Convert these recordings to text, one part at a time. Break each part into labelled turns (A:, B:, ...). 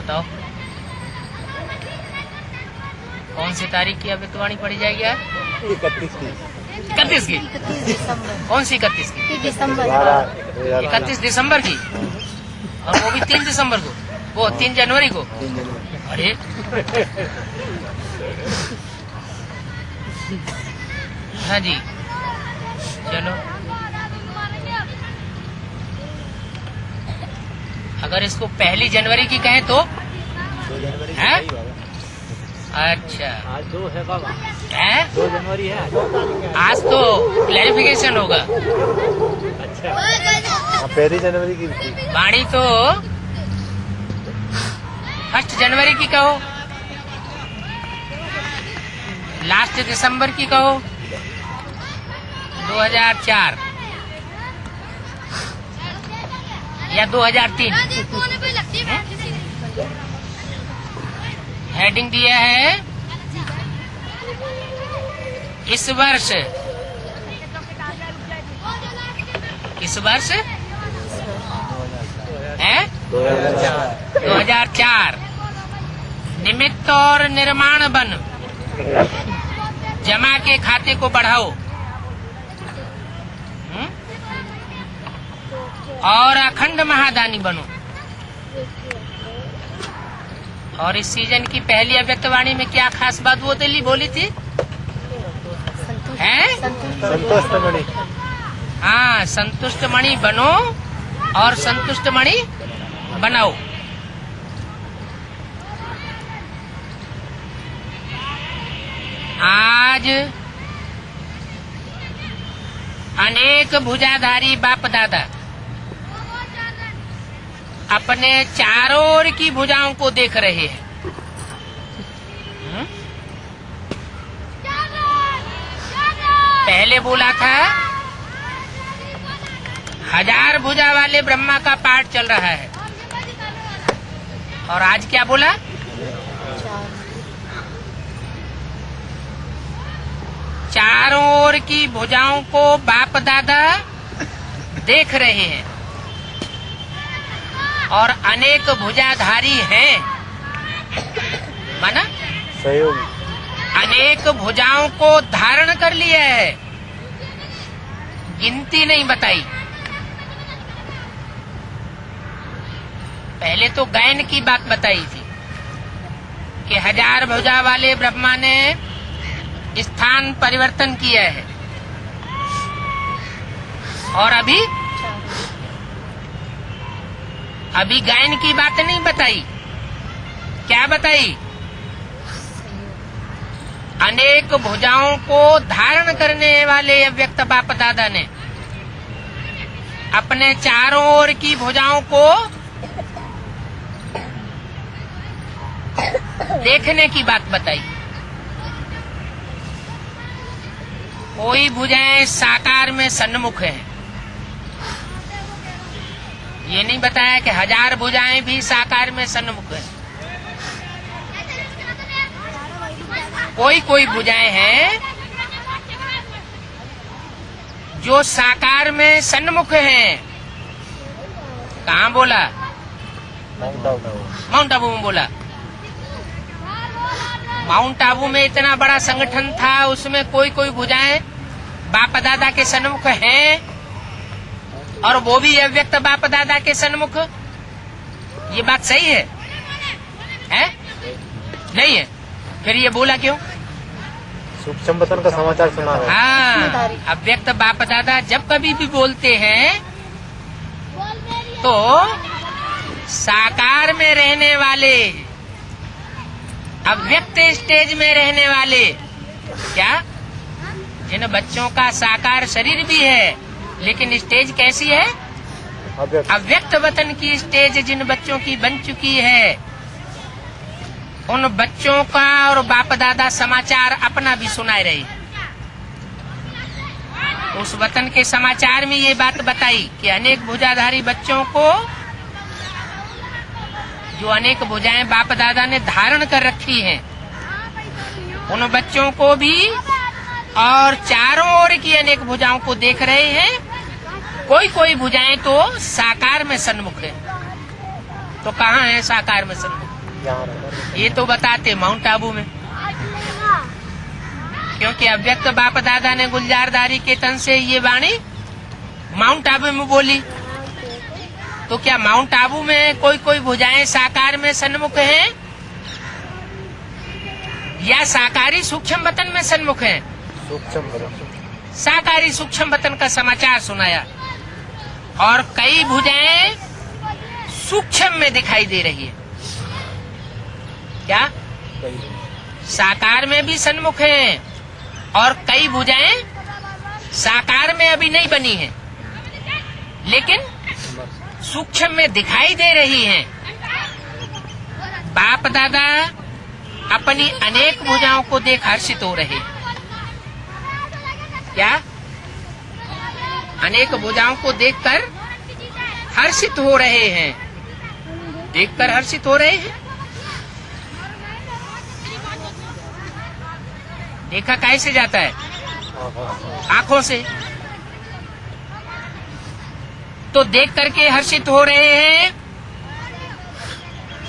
A: बताओ कौन सी तारीख की अभितवाणी पड़ी जाएगी यार? 31 की। कौन सी 31 की? 31 दिसंबर की। और वो भी 3 दिसंबर को, वो 3 जनवरी को। अरे हाँ जी, चलो अगर इसको 1 जनवरी की कहें तो है? अच्छा,
B: आज 2 है बाबा,
A: है
B: 2 जनवरी है
A: आज तो क्लैरिफिकेशन होगा।
B: अच्छा,
C: 1 जनवरी की
A: वाणी तो 1 जनवरी की कहो, लास्ट दिसंबर की कहो, 2004 या 2003। हेडिंग दिया है इस वर्ष है 2004 निमित्त और निर्माण बन जमा के खाते को बढ़ाओ और अखंड महादानी बनो। और इस सीजन की पहली अव्यक्तवाणी में क्या खास बात वो दिल्ली बोली थी? हैं?
C: संतुष्ट मणि।
A: हाँ, संतुष्ट मणि बनो और संतुष्ट मणि बनाओ। आज अनेक भुजाधारी बाप दादा अपने चारों ओर की भुजाओं को देख रहे हैं। पहले बोला था 1000 भुजा वाले ब्रह्मा का पाठ चल रहा है, और आज क्या बोला? चारों ओर की भुजाओं को बाप दादा देख रहे हैं और अनेक भुजाधारी हैं, माना
C: सहयोगी,
A: अनेक भुजाओं को धारण कर लिया है, गिनती नहीं बताई। पहले तो गायन की बात बताई थी कि 1000 भुजा वाले ब्रह्मा ने स्थान परिवर्तन किया है, और अभी गायन की बात नहीं बताई। क्या बताई? अनेक भुजाओं को धारण करने वाले अव्यक्त बाप दादा ने अपने चारों ओर की भुजाओं को देखने की बात बताई। कोई भुजाएं साकार में सन्मुख है, ये नहीं बताया कि 1000 भुजाएं भी साकार में सन्मुख है। कोई कोई भुजाएं हैं जो साकार में सन्मुख हैं। कहाँ बोला? माउंट आबू में बोला। माउंट आबू में इतना बड़ा संगठन था, उसमें कोई कोई भुजाएं बाप दादा के सन्मुख हैं, और वो भी अव्यक्त बाप दादा के सन्मुख। ये बात सही है? नहीं है? फिर ये बोला क्यों?
C: सूक्ष्म वतन का समाचार सुना है।
A: हाँ, अव्यक्त बाप दादा जब कभी भी बोलते हैं तो साकार में रहने वाले, अव्यक्त स्टेज में रहने वाले, क्या जिन बच्चों का साकार शरीर भी है लेकिन स्टेज कैसी है? अव्यक्त वतन की स्टेज जिन बच्चों की बन चुकी है, उन बच्चों का और बाप दादा समाचार अपना भी सुनाए रहे। उस वतन के समाचार में ये बात बताई कि अनेक भुजाधारी बच्चों को, जो अनेक भुजाएं बाप दादा ने धारण कर रखी हैं, उन बच्चों को भी और चारों ओर की अनेक भुजाओं को देख रहे हैं। कोई कोई भुजाएं तो साकार में सन्मुख है। तो कहाँ है साकार में सन्मुख?
C: यहाँ रहता
A: ये तो बताते माउंट आबू में, क्योंकि अव्यक्त बाप दादा ने गुलजारदारी के तन से ये वाणी माउंट आबू में बोली। तो क्या माउंट आबू में कोई कोई भुजाएं साकार में सन्मुख हैं या साकारी सूक्ष्म वतन में सन्मुख हैं?
C: सूक्ष्म बदन।
A: साकारी सूक्ष्म वतन का समाचार सुनाया और कई भुजाएं सूक्ष्म में दिखाई दे रही है। क्या साकार में भी सन्मुख हैं और कई भुजाएं साकार में अभी नहीं बनी हैं, लेकिन सूक्ष्म में दिखाई दे रही हैं। बाप दादा अपनी अनेक भुजाओं को देख हर्षित हो रहे। क्या अनेक भुजाओं को देखकर हर्षित हो रहे हैं? देखकर हर्षित हो रहे हैं। देखा कैसे जाता है? आंखों से। तो देख करके हर्षित हो रहे हैं।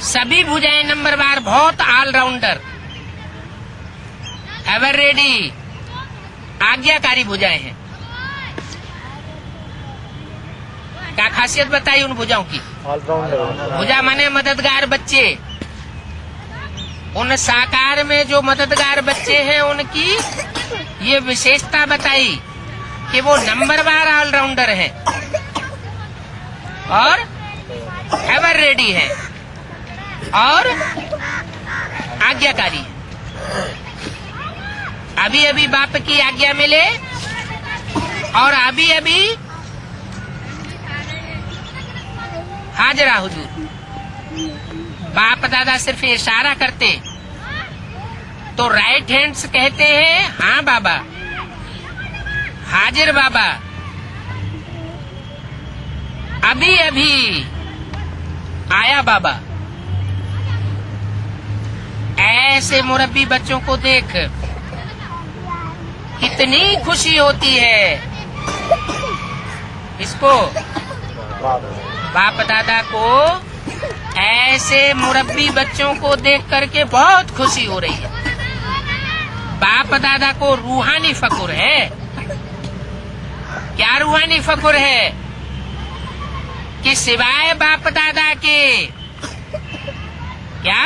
A: सभी भुजाएं नंबरवार, बहुत ऑलराउंडर, एवर रेडी, आज्ञाकारी भुजाएं हैं। क्या खासियत बताई उन भुजाओं की?
C: ऑलराउंडर।
A: भुजा माने मददगार बच्चे। उन साकार में जो मददगार बच्चे हैं उनकी ये विशेषता बताई कि वो नंबरवार ऑलराउंडर है और एवर रेडी है और आज्ञाकारी है। अभी अभी बाप की आज्ञा मिले और अभी अभी हाजरा हुजूर। बाप दादा सिर्फ इशारा करते तो राइट हैंड्स कहते हैं हाँ बाबा, हाजिर बाबा, अभी अभी आया बाबा। ऐसे मुरब्बी बच्चों को देख कितनी खुशी होती है। इसको बाप दादा को ऐसे मुरब्बी बच्चों को देख करके बहुत खुशी हो रही है। बाप दादा को रूहानी फकुर है। क्या रूहानी फकुर है? कि सिवाय बाप दादा के, क्या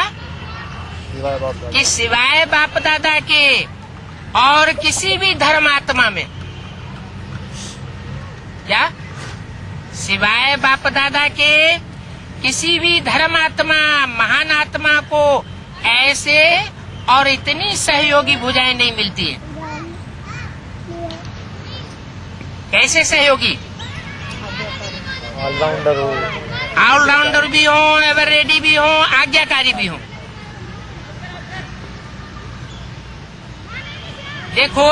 A: कि सिवाय बाप दादा के और किसी भी धर्मात्मा में, क्या सिवाय बाप दादा के किसी भी धर्मात्मा, महान आत्मा को ऐसे और इतनी सहयोगी भुजाएं नहीं मिलती हैं। कैसे सहयोगी?
C: ऑलराउंडर हो,
A: ऑलराउंडर भी हो, एवर रेडी भी हो, आज्ञाकारी भी हो। देखो,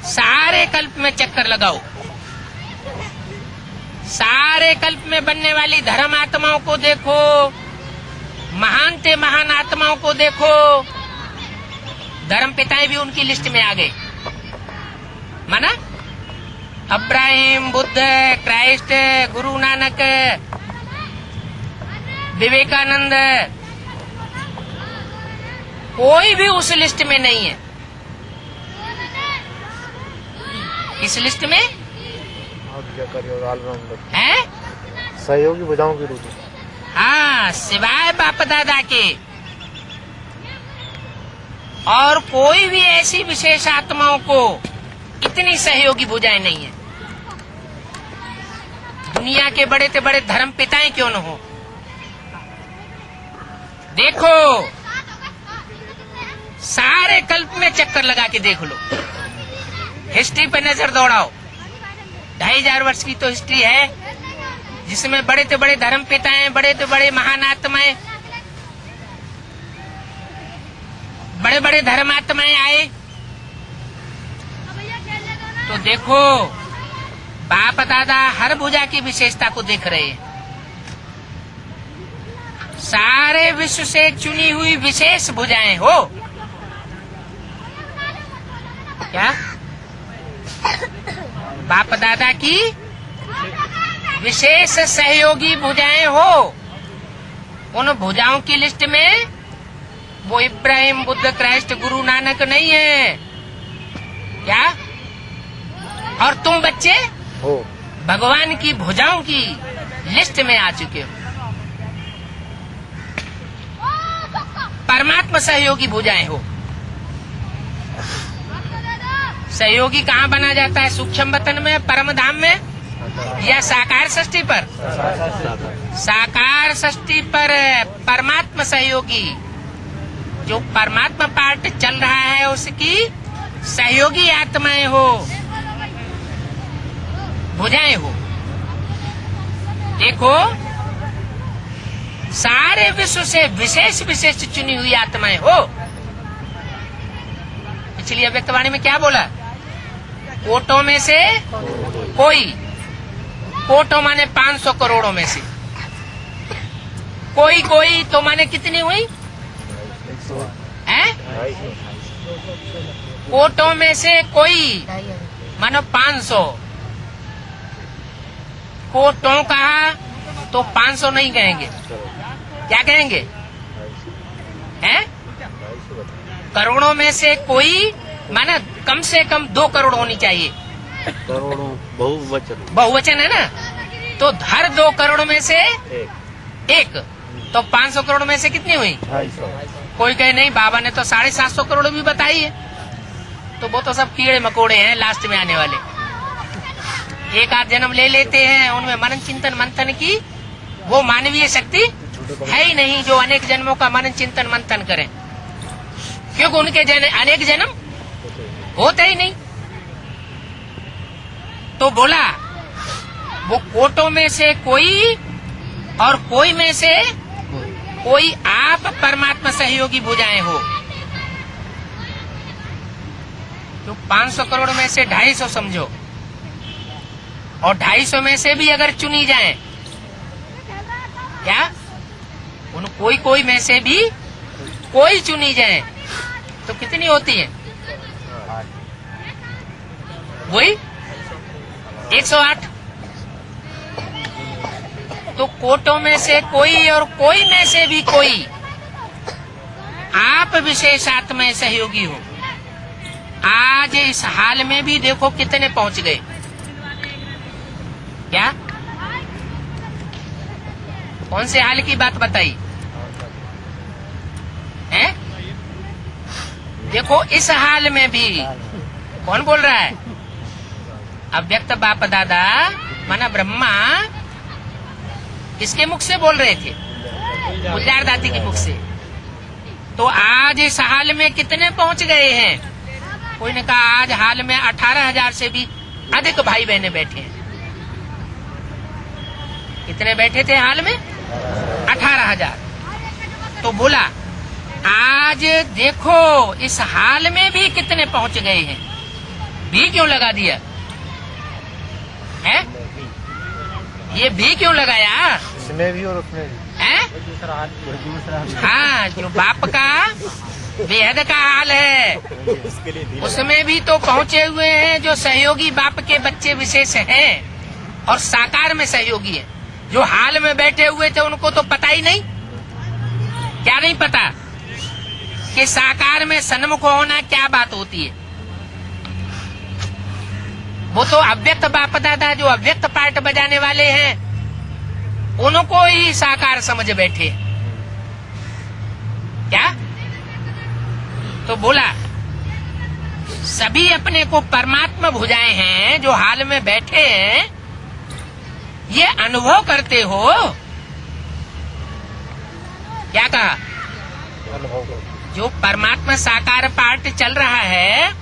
A: सारे कल्प में चक्कर लगाओ, सारे कल्प में बनने वाली धर्म आत्माओं को देखो, महान ते महान आत्माओं को देखो। धर्म पिताएं भी उनकी लिस्ट में आ गए। माना अब्राहिम, बुद्ध, क्राइस्ट, गुरु नानक, विवेकानंद, कोई भी उस लिस्ट में नहीं है। इस लिस्ट में
C: ऑलराउंडर
A: है
C: सहयोगी भुजाओं की रूप में।
A: हाँ, सिवाय बाप दादा के और कोई भी ऐसी विशेष आत्माओं को इतनी सहयोगी भुजाएं नहीं है। दुनिया के बड़े से बड़े धर्म पिताएं क्यों न हो। देखो, सारे कल्प में चक्कर लगा के देख लो, हिस्ट्री पे नजर दौड़ाओ। 2500 वर्ष की तो हिस्ट्री है जिसमें बड़े से बड़े धर्म पिताएं, बड़े से बड़े महान आत्माएं, बड़े बड़े धर्मात्माएं आए। तो देखो, बाप दादा हर भुजा की विशेषता को देख रहे हैं। सारे विश्व से चुनी हुई विशेष भुजाएं हो। क्या बाप दादा की विशेष सहयोगी भुजाएं हो उन भुजाओं की लिस्ट में वो इब्राहिम, बुद्ध, क्राइस्ट, गुरु नानक नहीं है क्या? और तुम बच्चे
C: हो
A: भगवान की भुजाओं की लिस्ट में आ चुके हो। परमात्मा सहयोगी भुजाएं हो। सहयोगी कहाँ बना जाता है? सूक्ष्म वतन में, परम धाम में, या साकार षष्ठी पर? साकार षष्ठी पर परमात्मा सहयोगी, जो परमात्मा पार्ट चल रहा है उसकी सहयोगी आत्माएं हो, भुजाएं हो। देखो, सारे विश्व से विशेष विशेष चुनी हुई आत्माएं हो। पिछली अव्यक्तवाणी में क्या बोला? कोटों में से कोई, कोटों माने 500 करोड़ों में से कोई, कोई तो माने कितनी हुई? कोटों में से कोई मानो 500। कोटों कहा तो 500 नहीं कहेंगे, क्या कहेंगे? हैं? करोड़ों में से कोई माना कम से कम 2 करोड़ होनी चाहिए।
C: करोड़ों बहुवचन,
A: बहुवचन है ना, तो हर 2 करोड़ में से एक, तो 500 करोड़ में से कितनी हुई?
C: 250।
A: कोई कहे नहीं, बाबा ने तो 750 करोड़ भी बताई है। तो वो तो सब कीड़े मकोड़े हैं लास्ट में आने वाले। एक आध जन्म ले लेते हैं, उनमें मनन चिंतन मंथन की वो मानवीय शक्ति है ही नहीं जो अनेक जन्मों का मनन चिंतन मंथन करें, क्योंकि उनके अनेक जन्म होते ही नहीं। तो बोला वो कोटों में से कोई और कोई में से कोई आप परमात्मा सहयोगी भुजाएं हो। तो 500 करोड़ में से 250 समझो, और 250 में से भी अगर चुनी जाए, क्या उन कोई कोई में से भी कोई चुनी जाए तो कितनी होती है? वही 108। तो कोटों में से कोई और कोई में से भी कोई आप विशेष आत्मा सहयोगी हो। आज इस हाल में भी देखो कितने पहुंच गए। क्या? कौन से हाल की बात बताई है? देखो इस हाल में भी कौन बोल रहा है? अव्यक्त बाप दादा माना ब्रह्मा किसके मुख से बोल रहे थे? गुलजार दाती के मुख से। तो आज इस हाल में कितने पहुंच गए हैं? कोई ने कहा आज हाल में 18,000 से भी अधिक भाई बहने बैठे हैं। कितने बैठे थे हाल में? 18,000। तो बोला आज देखो इस हाल में भी कितने पहुंच गए हैं। भी क्यों लगा दिया है? ये भी क्यों लगाया?
C: इसमें भी और उसमें भी
A: है? हाँ, जो बाप का बेहद का हाल है उसमें भी तो पहुंचे हुए हैं जो सहयोगी बाप के बच्चे विशेष हैं और साकार में सहयोगी हैं। जो हाल में बैठे हुए थे उनको तो पता ही नहीं। क्या नहीं पता कि साकार में सन्मुख होना क्या बात होती है? वो तो अव्यक्त बाप दादा जो अव्यक्त पार्ट बजाने वाले हैं उनको ही साकार समझ बैठे। क्या? तो बोला सभी अपने को परमात्मा भुजाएं हैं जो हाल में बैठे हैं, ये अनुभव करते हो। क्या कहा?
C: अनुभव करो।
A: जो परमात्मा साकार पार्ट चल रहा है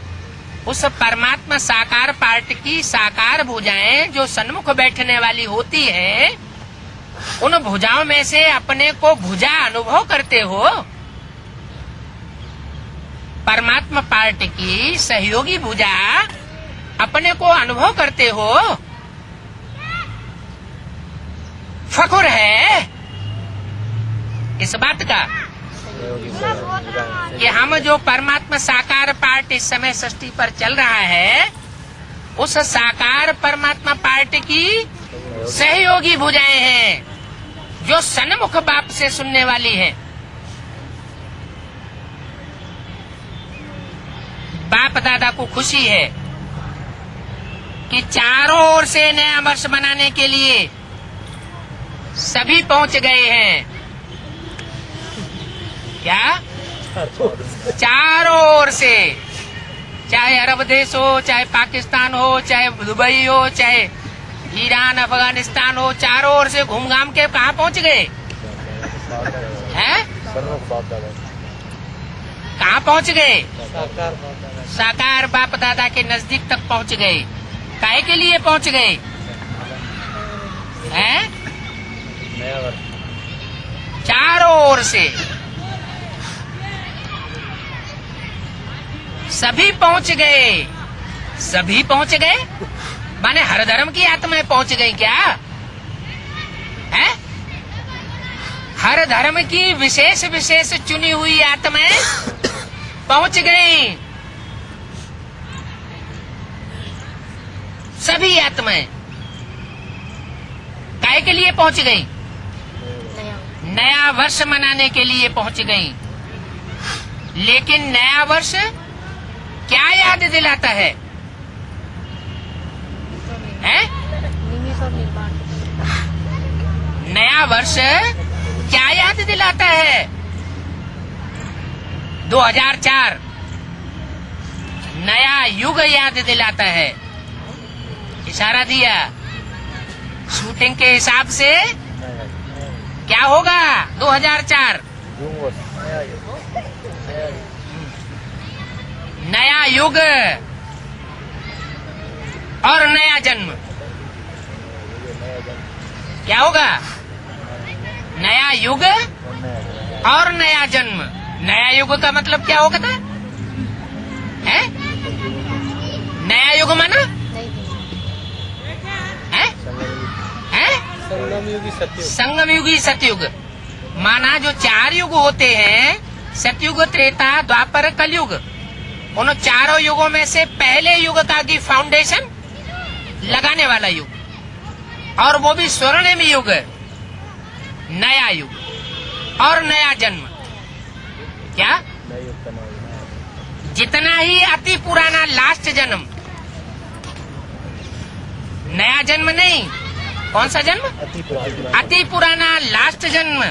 A: उस परमात्मा साकार पार्ट की साकार भुजाएं जो सन्मुख बैठने वाली होती हैं, उन भुजाओं में से अपने को भुजा अनुभव करते हो। परमात्मा पार्ट की सहयोगी भुजा अपने को अनुभव करते हो। फख्र है इस बात का कि हम जो परमात्मा साकार पार्ट इस समय सृष्टि पर चल रहा है उस साकार परमात्मा पार्ट की सहयोगी भुजाएं हैं। जो सन्मुख बाप से सुनने वाली है। बाप दादा को खुशी है कि चारों ओर से नया वर्ष मनाने के लिए सभी पहुंच गए हैं। क्या? चारों ओर से, चाहे अरब देश हो, चाहे पाकिस्तान हो, चाहे दुबई हो, चाहे ईरान अफगानिस्तान हो, चारों ओर से घूम घाम के कहाँ पहुंच गए हैं? कहाँ पहुंच गए? साकार बाप दादा के नजदीक तक पहुंच गए। काहे के लिए पहुंच गए हैं? चारों ओर से सभी पहुंच गए। सभी पहुंच गए माने हर धर्म की आत्माएं पहुंच गई क्या है? हर धर्म की विशेष विशेष चुनी हुई आत्माएं पहुंच गई। सभी आत्माएं काहे के लिए पहुंच गई? नया वर्ष मनाने के लिए पहुंच गई। लेकिन नया वर्ष क्या याद दिलाता है? हैं? नया वर्ष क्या याद दिलाता है? 2004 नया युग याद दिलाता है। इशारा दिया शूटिंग के हिसाब से क्या होगा 2004? नया युग और नया जन्म। क्या होगा? नया युग और नया जन्म। नया युग का मतलब क्या होगा था? है? नया युग माना है? है? संगम युगी सतयुग माना जो 4 युग होते हैं, सतयुग, त्रेता, द्वापर, कलयुग, उन चारों युगों में से पहले युग का की फाउंडेशन लगाने वाला युग, और वो भी स्वर्णिम युग, नया युग और नया जन्म। क्या? जितना ही अति पुराना लास्ट जन्म, नया जन्म नहीं, कौन सा जन्म? अति पुराना लास्ट जन्म,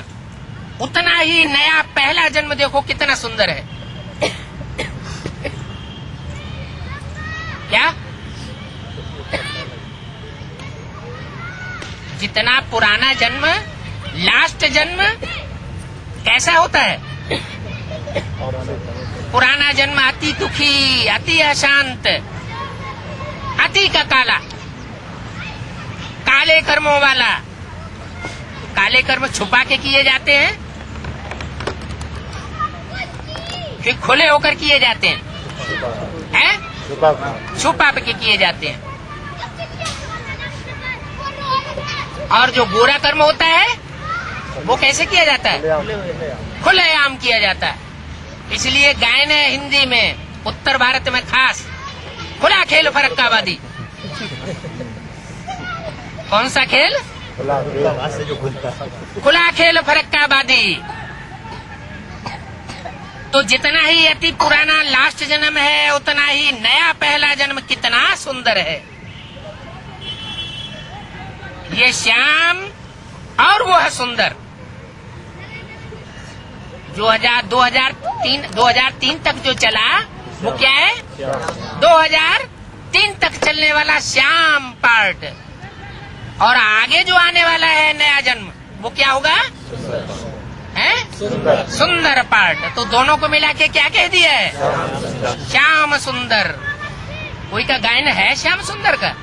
A: उतना ही नया पहला जन्म। देखो कितना सुंदर है। क्या? जितना पुराना जन्म, लास्ट जन्म कैसा होता है? पुराना जन्म अति दुखी, अति अशांत, अति का काला, काले कर्मों वाला। काले कर्म छुपा के किए जाते हैं कि खुले होकर किए जाते हैं? छुपा के किए जाते हैं। और जो बुरा कर्म होता है वो कैसे किया जाता है? खुलेआम किया जाता है। इसलिए गायन है हिंदी में, उत्तर भारत में खास, खुला खेल फरक्काबादी। कौन सा खेल? खुला खेल फरक्काबादी। तो जितना ही अति पुराना लास्ट जन्म है, उतना ही नया पहला जन्म कितना सुंदर है। ये श्याम और वो है सुंदर। 2003 तक जो चला वो क्या है? 2003 तक चलने वाला श्याम पार्ट। और आगे जो आने वाला है नया जन्म, वो क्या होगा? है सुंदर पार्ट। तो दोनों को मिला के क्या कह दिया है? श्याम सुंदर। कोई का गायन है श्याम सुंदर का?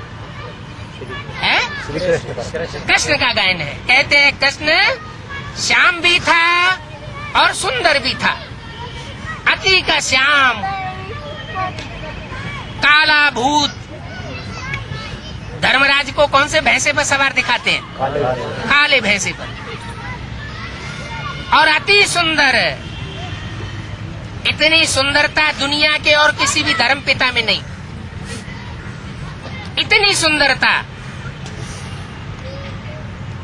A: है कृष्ण का गायन है। कहते हैं कृष्ण श्याम भी था और सुंदर भी था। अति का श्याम, काला भूत। धर्मराज को कौन से भैंसे पर सवार दिखाते हैं? काले भैंसे पर। और अति सुंदर। इतनी सुंदरता दुनिया के और किसी भी धर्म पिता में नहीं। इतनी सुंदरता।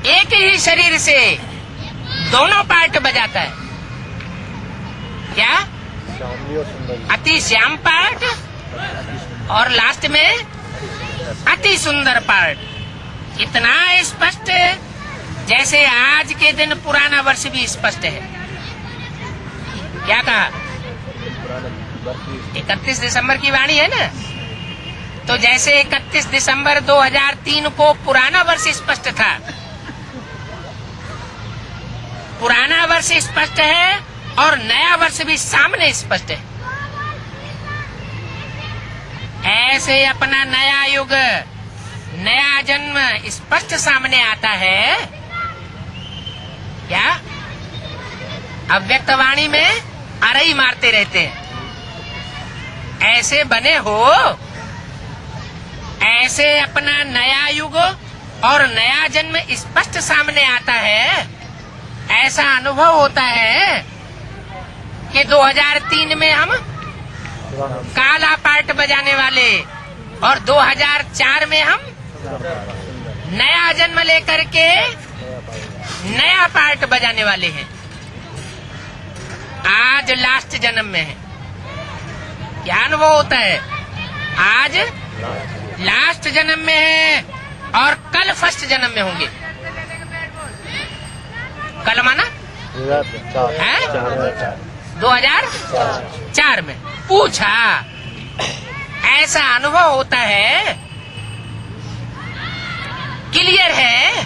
A: एक ही शरीर से दोनों पार्ट बजाता है। क्या?
C: श्यामली और सुंदरी।
A: अति श्याम पार्ट और लास्ट में अति सुंदर पार्ट। इतना स्पष्ट जैसे आज के दिन पुराना वर्ष भी स्पष्ट है। क्या कहा? 31 दिसंबर की वाणी है ना, तो जैसे 31 दिसंबर 2003 को पुराना वर्ष स्पष्ट था, पुराना वर्ष स्पष्ट है और नया वर्ष भी सामने स्पष्ट है। ऐसे अपना नया युग, नया जन्म स्पष्ट सामने आता है। क्या? अव्यक्त वाणी में अरई मारते रहते हैं। ऐसे बने हो, ऐसे अपना नया युग और नया जन्म स्पष्ट सामने आता है। ऐसा अनुभव होता है कि 2003 में हम काला पार्ट बजाने वाले और 2004 में हम नया जन्म लेकर के नया पार्ट बजाने वाले हैं। आज लास्ट जन्म में है। क्या अनुभव होता है? आज लास्ट जन्म में है और कल फर्स्ट जन्म में होंगे। कल माना है 2004 में। पूछा, ऐसा अनुभव होता है, क्लियर है?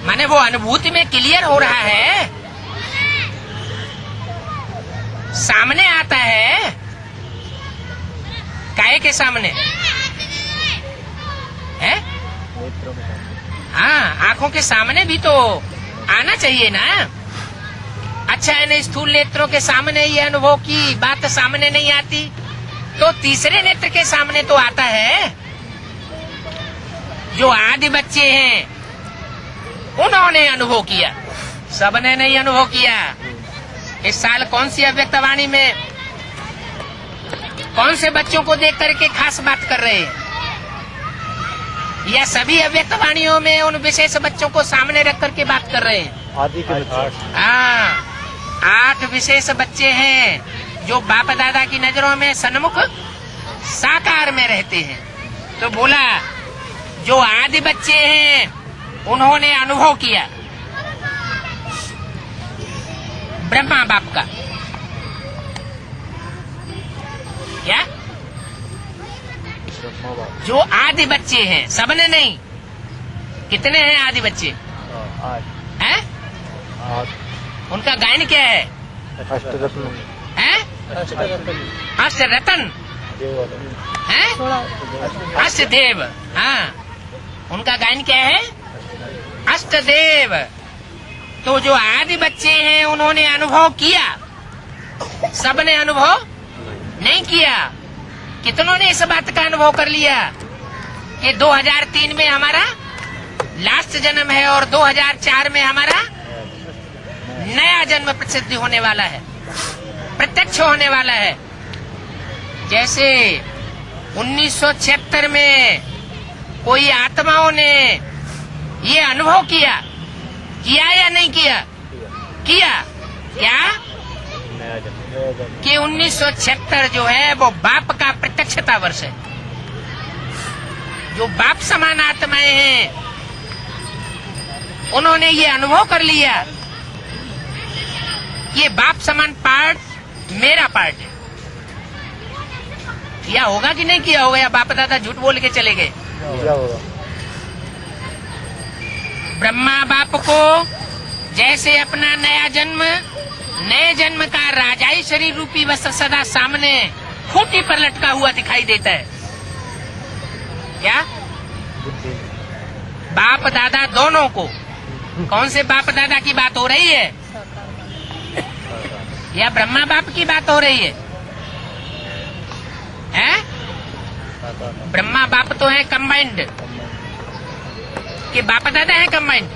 A: माने वो अनुभूति में क्लियर हो रहा है, सामने आता है। काहे के सामने है? हाँ, आंखों के सामने भी तो आना चाहिए ना। अच्छा है ना, स्थूल नेत्रों के सामने ये अनुभव की बात सामने नहीं आती तो तीसरे नेत्र के सामने तो आता है। जो आदि बच्चे हैं उन्होंने अनुभव किया, सबने नहीं अनुभव किया। इस साल कौन सी अव्यक्त वाणी में कौन से बच्चों को देख करके खास बात कर रहे हैं, या सभी अव्यक्त वाणियों में उन विशेष बच्चों को सामने रख करके बात कर रहे हैं?
C: आदि के बच्चे।
A: हाँ, 8 विशेष बच्चे हैं जो बाप दादा की नजरों में सन्मुख साकार में रहते हैं। तो बोला जो आदि बच्चे हैं उन्होंने अनुभव किया ब्रह्मा बाप का। क्या? जो आदि बच्चे हैं, सबने नहीं। कितने हैं आदि बच्चे? हैं? उनका गायन क्या है?
C: अष्टरत्न।
A: हैं? अष्टरत्न हैं? अष्टदेव। हाँ, उनका गायन क्या है? अष्टदेव। तो जो आदि बच्चे हैं उन्होंने अनुभव किया, सबने अनुभव नहीं किया। कितनों ने इस बात का अनुभव कर लिया कि 2003 में हमारा लास्ट जन्म है और 2004 में हमारा नया जन्म प्रसिद्ध होने वाला है, प्रत्यक्ष होने वाला है। जैसे 1976 में कोई आत्माओं ने ये अनुभव किया या नहीं किया? किया। क्या? कि 1976 जो है वो बाप का प्रत्यक्षता वर्ष है। जो बाप समान आत्माएं हैं उन्होंने ये अनुभव कर लिया, ये बाप समान पार्ट मेरा पार्ट है। या होगा कि नहीं किया होगा, या बाप दादा झूठ बोल के चले गए? ब्रह्मा बाप को जैसे अपना नया जन्म, नए जन्म का राजाई शरीर रूपी वस्त्र सदा सामने खूंटी पर लटका हुआ दिखाई देता है। क्या? बाप दादा दोनों को। कौन से बाप दादा की बात हो रही है? या ब्रह्मा बाप की बात हो रही है? हैं? ब्रह्मा बाप तो है कंबाइंड, कि बाप दादा है कंबाइंड?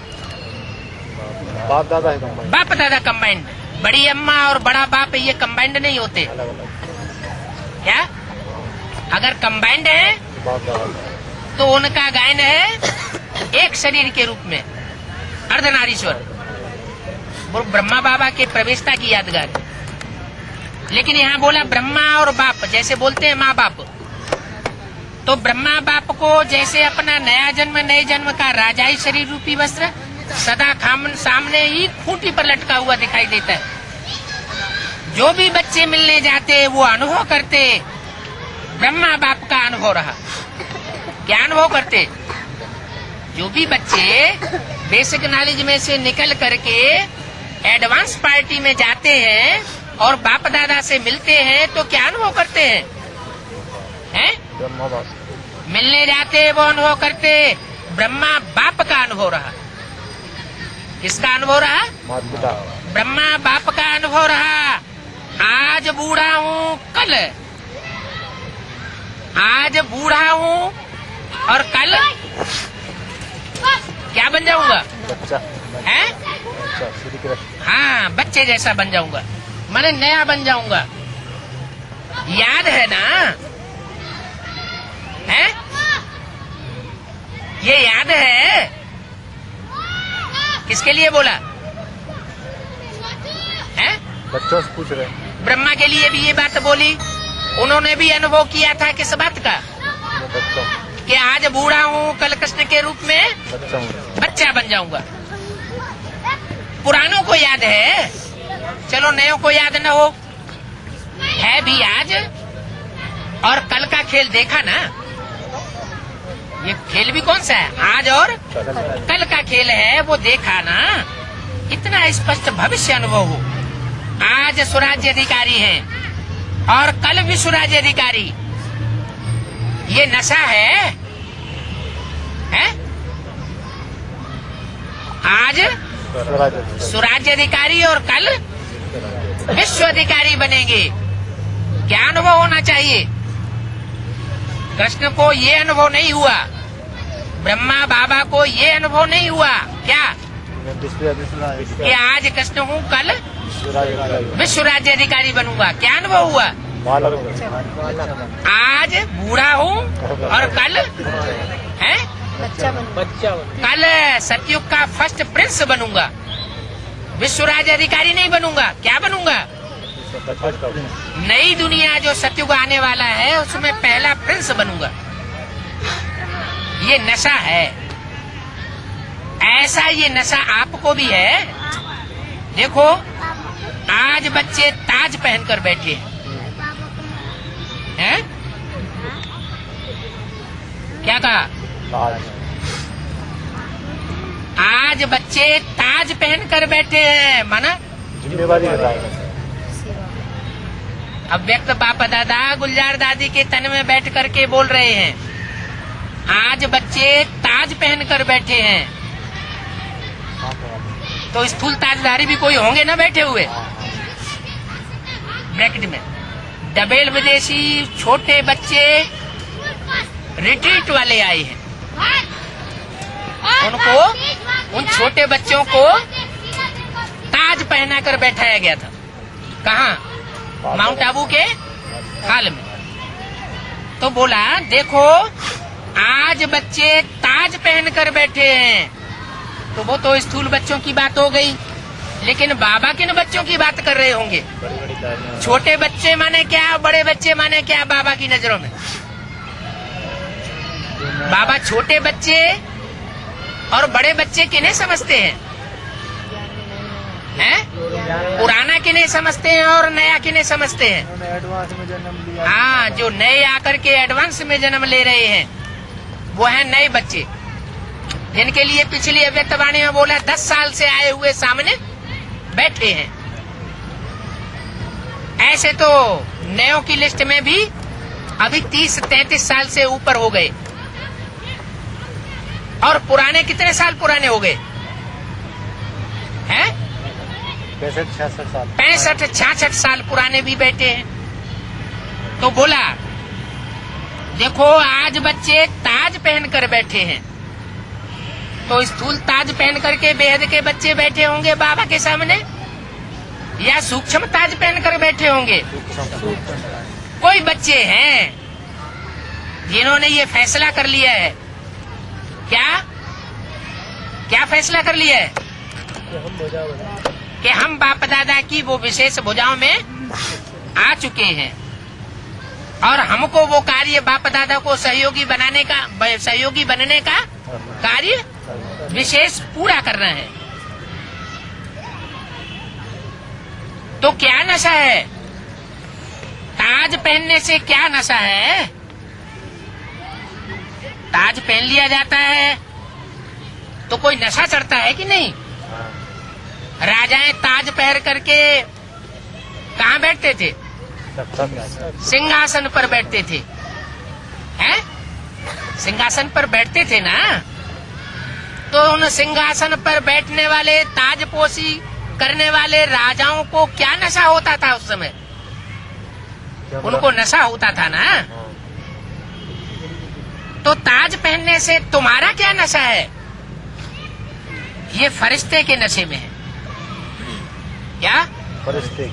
C: बाप दादा है कंबाइंड।
A: बाप दादा कंबाइंड। बड़ी अम्मा और बड़ा बाप ये कंबाइंड नहीं होते। क्या? अगर कंबाइंड है
C: बाप दादा
A: तो उनका गायन है एक शरीर के रूप में अर्धनारीश्वर, वो ब्रह्मा बाबा के प्रवेशता की यादगार। लेकिन यहाँ बोला ब्रह्मा और बाप, जैसे बोलते हैं माँ बाप, तो ब्रह्मा बाप को जैसे अपना नया जन्म नए जन्म का राजाई शरीर रूपी वस्त्र सदा सामने ही खूंटी पर लटका हुआ दिखाई देता है। जो भी बच्चे मिलने जाते वो अनुभव करते, ब्रह्मा बाप का अनुभव रहा। क्या अनुभव करते? जो भी बच्चे बेसिक नॉलेज में से निकल करके एडवांस पार्टी में जाते हैं और बाप दादा से मिलते हैं तो क्या अनुभव करते हैं?
C: ब्रह्मा बाप
A: मिलने जाते वो अनुभव करते, ब्रह्मा बाप का अनुभव रहा। किसका अनुभव रहा?
C: माता पिता
A: ब्रह्मा बाप का अनुभव रहा। आज बूढ़ा हूँ, कल आज बूढ़ा हूँ और कल क्या बन जाऊंगा?
C: बच्चा
A: हैं?
C: बच्चा श्री कृष्ण।
A: हाँ, बच्चे जैसा बन जाऊंगा, मैंने नया बन जाऊंगा। याद है ना? हैं? ये याद है? किसके लिए बोला? हैं?
C: बच्चों से पूछ रहे हैं।
A: ब्रह्मा के लिए भी ये बात बोली। उन्होंने भी अनुभव किया था किस बात का?
C: बच्चों
A: कि आज बूढ़ा हूँ, कल कृष्ण के रूप में
C: बच्चा
A: बच्चा बन जाऊंगा। पुरानों को याद है, चलो नयों को याद न हो, है भी आज। और कल का खेल देखा ना? ये खेल भी कौन सा है? आज और कल का खेल है, वो देखा ना? इतना स्पष्ट भविष्य अनुभव हो। आज स्वराज्य अधिकारी हैं और कल भी स्वराज्य अधिकारी। ये नशा है? आज स्वराज्य अधिकारी और कल विश्व अधिकारी बनेंगे। क्या अनुभव होना चाहिए? कृष्ण को ये अनुभव नहीं हुआ, ब्रह्मा बाबा को ये अनुभव नहीं हुआ। क्या? कि आज कृष्ण हूँ, कल विश्व राज्य अधिकारी बनूंगा। क्या अनुभव हुआ? आज बूढ़ा हूँ और कल है कल सतयुग का फर्स्ट प्रिंस बनूंगा। विश्व राज्य अधिकारी नहीं बनूंगा, क्या बनूंगा? नई दुनिया जो सतयुग आने वाला है उसमें पहला प्रिंस बनूंगा। ये नशा है। ऐसा ये नशा आपको भी है। देखो, आज बच्चे ताज पहनकर बैठे हैं। क्या कहा? आज बच्चे ताज पहनकर बैठे हैं, माना
C: जिम्मेवारी बताएगा।
A: अब व्यक्त बापा दादा गुलजार दादी के तन में बैठ करके बोल रहे हैं, आज बच्चे ताज पहनकर बैठे हैं। तो स्थूल ताजधारी भी कोई होंगे ना बैठे हुए ब्रैकेट में। डबेल विदेशी छोटे बच्चे रिट्रीट वाले आए हैं, उनको उन छोटे बच्चों को ताज पहना कर बैठाया गया था। कहाँ? माउंट आबू के हाल में। तो बोला देखो, आज बच्चे ताज पहनकर बैठे हैं। तो वो तो स्थूल बच्चों की बात हो गई, लेकिन बाबा किन बच्चों की बात कर रहे होंगे? छोटे बच्चे माने क्या, बड़े बच्चे माने क्या बाबा की नजरों में? बाबा छोटे बच्चे और बड़े बच्चे किन्हें समझते हैं? पुराना किन्हें समझते हैं और नया किन्हें समझते हैं?
C: एडवांस में जन्म लिया।
A: हाँ, जो नए आकर के एडवांस में जन्म ले रहे हैं वो हैं नए बच्चे, जिनके लिए पिछली अव्यक्तवाणी में बोला 10 साल से आए हुए सामने बैठे हैं। ऐसे तो नयों की लिस्ट में भी अभी 30-33 साल से ऊपर हो गए। और पुराने कितने साल पुराने हो गए हैं?
C: 65-66 साल।
A: 65-66 साल पुराने भी बैठे हैं। तो बोला देखो, आज बच्चे ताज पहनकर बैठे हैं। तो स्थूल ताज पहन करके बेहद के बच्चे बैठे होंगे बाबा के सामने, या सूक्ष्म ताज पहनकर बैठे होंगे? कोई बच्चे हैं जिन्होंने ये फैसला कर लिया है क्या क्या फैसला कर लिया है कि हम बाप दादा की वो विशेष भुजाओं में आ चुके हैं और हमको वो कार्य बाप दादा को सहयोगी बनने का कार्य विशेष पूरा करना है। तो क्या नशा है? ताज पहनने से क्या नशा है? ताज पहन लिया जाता है तो कोई नशा चढ़ता है कि नहीं? राजाएं ताज पहन करके कहाँ बैठते थे? सिंहासन पर बैठते थे। हैं? सिंहासन पर बैठते थे ना, तो उन सिंहासन पर बैठने वाले ताजपोशी करने वाले राजाओं को क्या नशा होता था उस समय? उनको नशा होता था ना। तो ताज पहनने से तुम्हारा क्या नशा है? ये फरिश्ते के नशे में है। क्या?
C: फरिश्ते।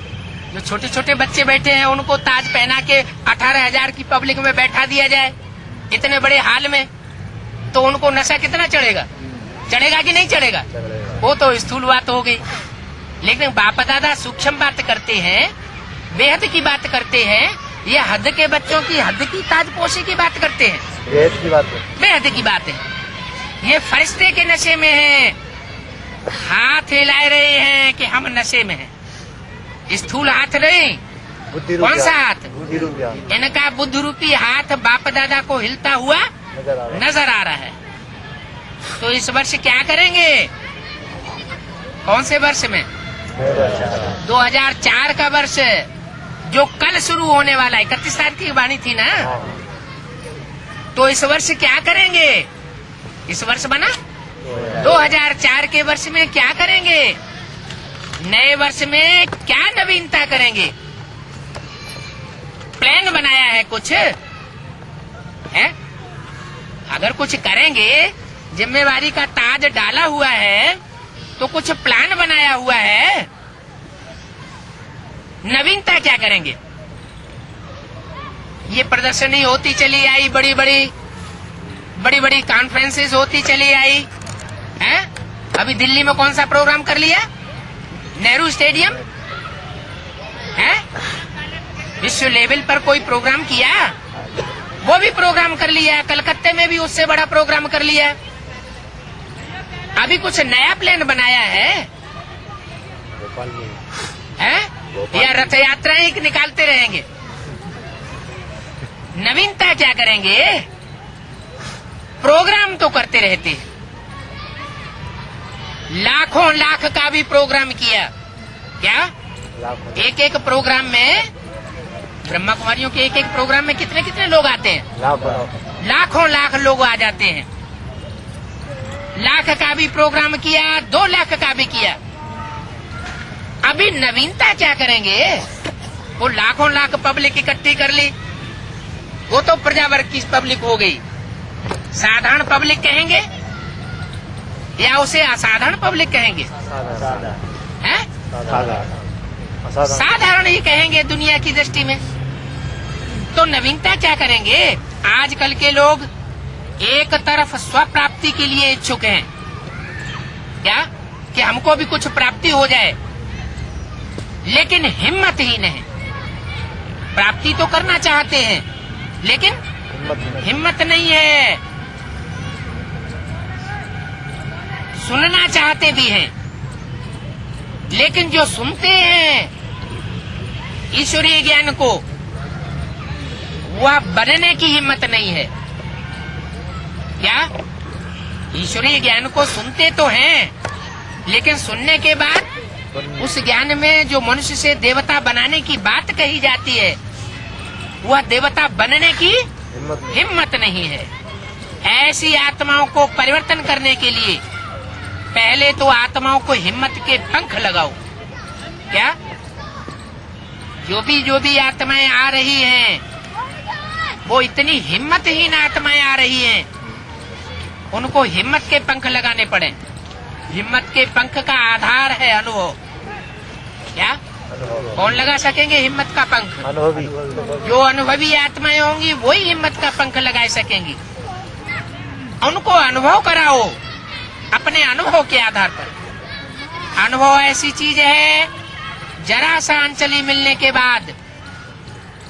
A: जो छोटे छोटे बच्चे बैठे हैं उनको ताज पहना के 18,000 की पब्लिक में बैठा दिया जाए इतने बड़े हाल में, तो उनको नशा कितना चढ़ेगा? चढ़ेगा कि नहीं चढ़ेगा? वो तो स्थूल बात हो गई। लेकिन बाप दादा सूक्ष्म बात करते हैं, बेहद की बात करते हैं। ये हद के बच्चों की हद की ताजपोशी की बात करते हैं।
C: बेहद की बात है।
A: बेहद की बात है। ये फरिश्ते के नशे में हैं, हाथ हिला रहे हैं कि हम नशे में हैं। स्थूल हाथ नहीं,
C: बुद्धि
A: कौन सा हाथ?
C: बुद्धि रूप ज्ञान
A: इनका बुद्ध रूपी हाथ बाप दादा को हिलता हुआ नजर आ रहा है। तो इस वर्ष क्या करेंगे? कौन से वर्ष में? 2004 का वर्ष जो कल शुरू होने वाला है। 31 तारीख की वाणी थी ना। तो इस वर्ष क्या करेंगे? इस वर्ष बना 2004 के वर्ष में क्या करेंगे? नए वर्ष में क्या नवीनता करेंगे? प्लान बनाया है कुछ है? अगर कुछ करेंगे, जिम्मेवारी का ताज डाला हुआ है तो कुछ प्लान बनाया हुआ है। नवीनता क्या करेंगे? ये प्रदर्शनी होती चली आई, बड़ी बड़ी कॉन्फ्रेंसेस होती चली आई है। अभी दिल्ली में कौन सा प्रोग्राम कर लिया? नेहरू स्टेडियम है। विश्व लेवल पर कोई प्रोग्राम किया? वो भी प्रोग्राम कर लिया। कलकत्ते में भी उससे बड़ा प्रोग्राम कर लिया। अभी कुछ नया प्लान बनाया है या रथ यात्राएं निकालते रहेंगे? नवीनता क्या करेंगे? प्रोग्राम तो करते रहते हैं। लाखों लाख का भी प्रोग्राम किया। क्या? एक प्रोग्राम में, ब्रह्मा कुमारियों के एक प्रोग्राम में कितने कितने लोग आते हैं? लाखों लाख लोग आ जाते हैं। लाख का भी प्रोग्राम किया, 2 लाख का भी किया। अभी नवीनता क्या करेंगे? वो लाखों लाख पब्लिक इकट्ठी कर ली, वो तो प्रजावर्ग की पब्लिक हो गई। साधारण पब्लिक कहेंगे या उसे असाधारण पब्लिक कहेंगे? हैं? साधारण ही कहेंगे दुनिया की दृष्टि में। तो नवीनता क्या करेंगे? आजकल के लोग एक तरफ स्वप्राप्ति के लिए इच्छुक हैं। क्या? कि हमको भी कुछ प्राप्ति हो जाए, लेकिन हिम्मत ही नहीं। प्राप्ति तो करना चाहते हैं लेकिन हिम्मत नहीं है। सुनना चाहते भी हैं, लेकिन जो सुनते हैं ईश्वरीय ज्ञान को, वह बनने की हिम्मत नहीं है। क्या? ईश्वरीय ज्ञान को सुनते तो हैं, लेकिन सुनने के बाद उस ज्ञान में जो मनुष्य से देवता बनाने की बात कही जाती है, वह देवता बनने की हिम्मत नहीं है। ऐसी आत्माओं को परिवर्तन करने के लिए पहले तो आत्माओं को हिम्मत के पंख लगाओ। क्या? जो भी आत्माएं आ रही हैं, वो इतनी हिम्मतहीन आत्माएं आ रही हैं, उनको हिम्मत के पंख लगाने पड़े। हिम्मत के पंख का आधार है अनुभव। क्या? कौन लगा सकेंगे हिम्मत का पंख?
C: अनुभवी।
A: जो अनुभवी आत्माएं होंगी वही हिम्मत का पंख लगा सकेंगी। उनको अनुभव कराओ अपने अनुभव के आधार पर। अनुभव ऐसी चीज है, जरा सा अंचली मिलने के बाद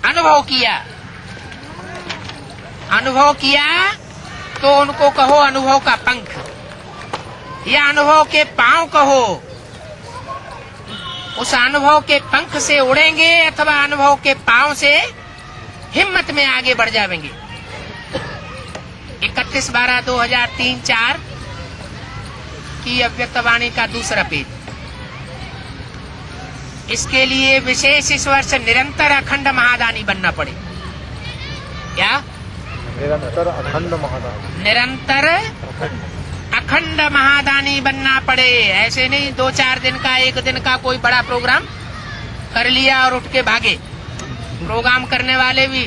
A: अनुभव किया तो उनको कहो अनुभव का पंख, या अनुभव के पांव कहो। उस अनुभव के पंख से उड़ेंगे अथवा अनुभव के पांव से हिम्मत में आगे बढ़ जाएंगे। 31/12/2003-4 की अव्यक्तवाणी का दूसरा पेज। इसके लिए विशेष इस वर्ष निरंतर अखंड महादानी बनना पड़े। क्या?
C: निरंतर अखंड महादानी।
A: निरंतर अखंड महादानी बनना पड़े। ऐसे नहीं 2-4 दिन का, 1 दिन का कोई बड़ा प्रोग्राम कर लिया और उठ के भागे। प्रोग्राम करने वाले भी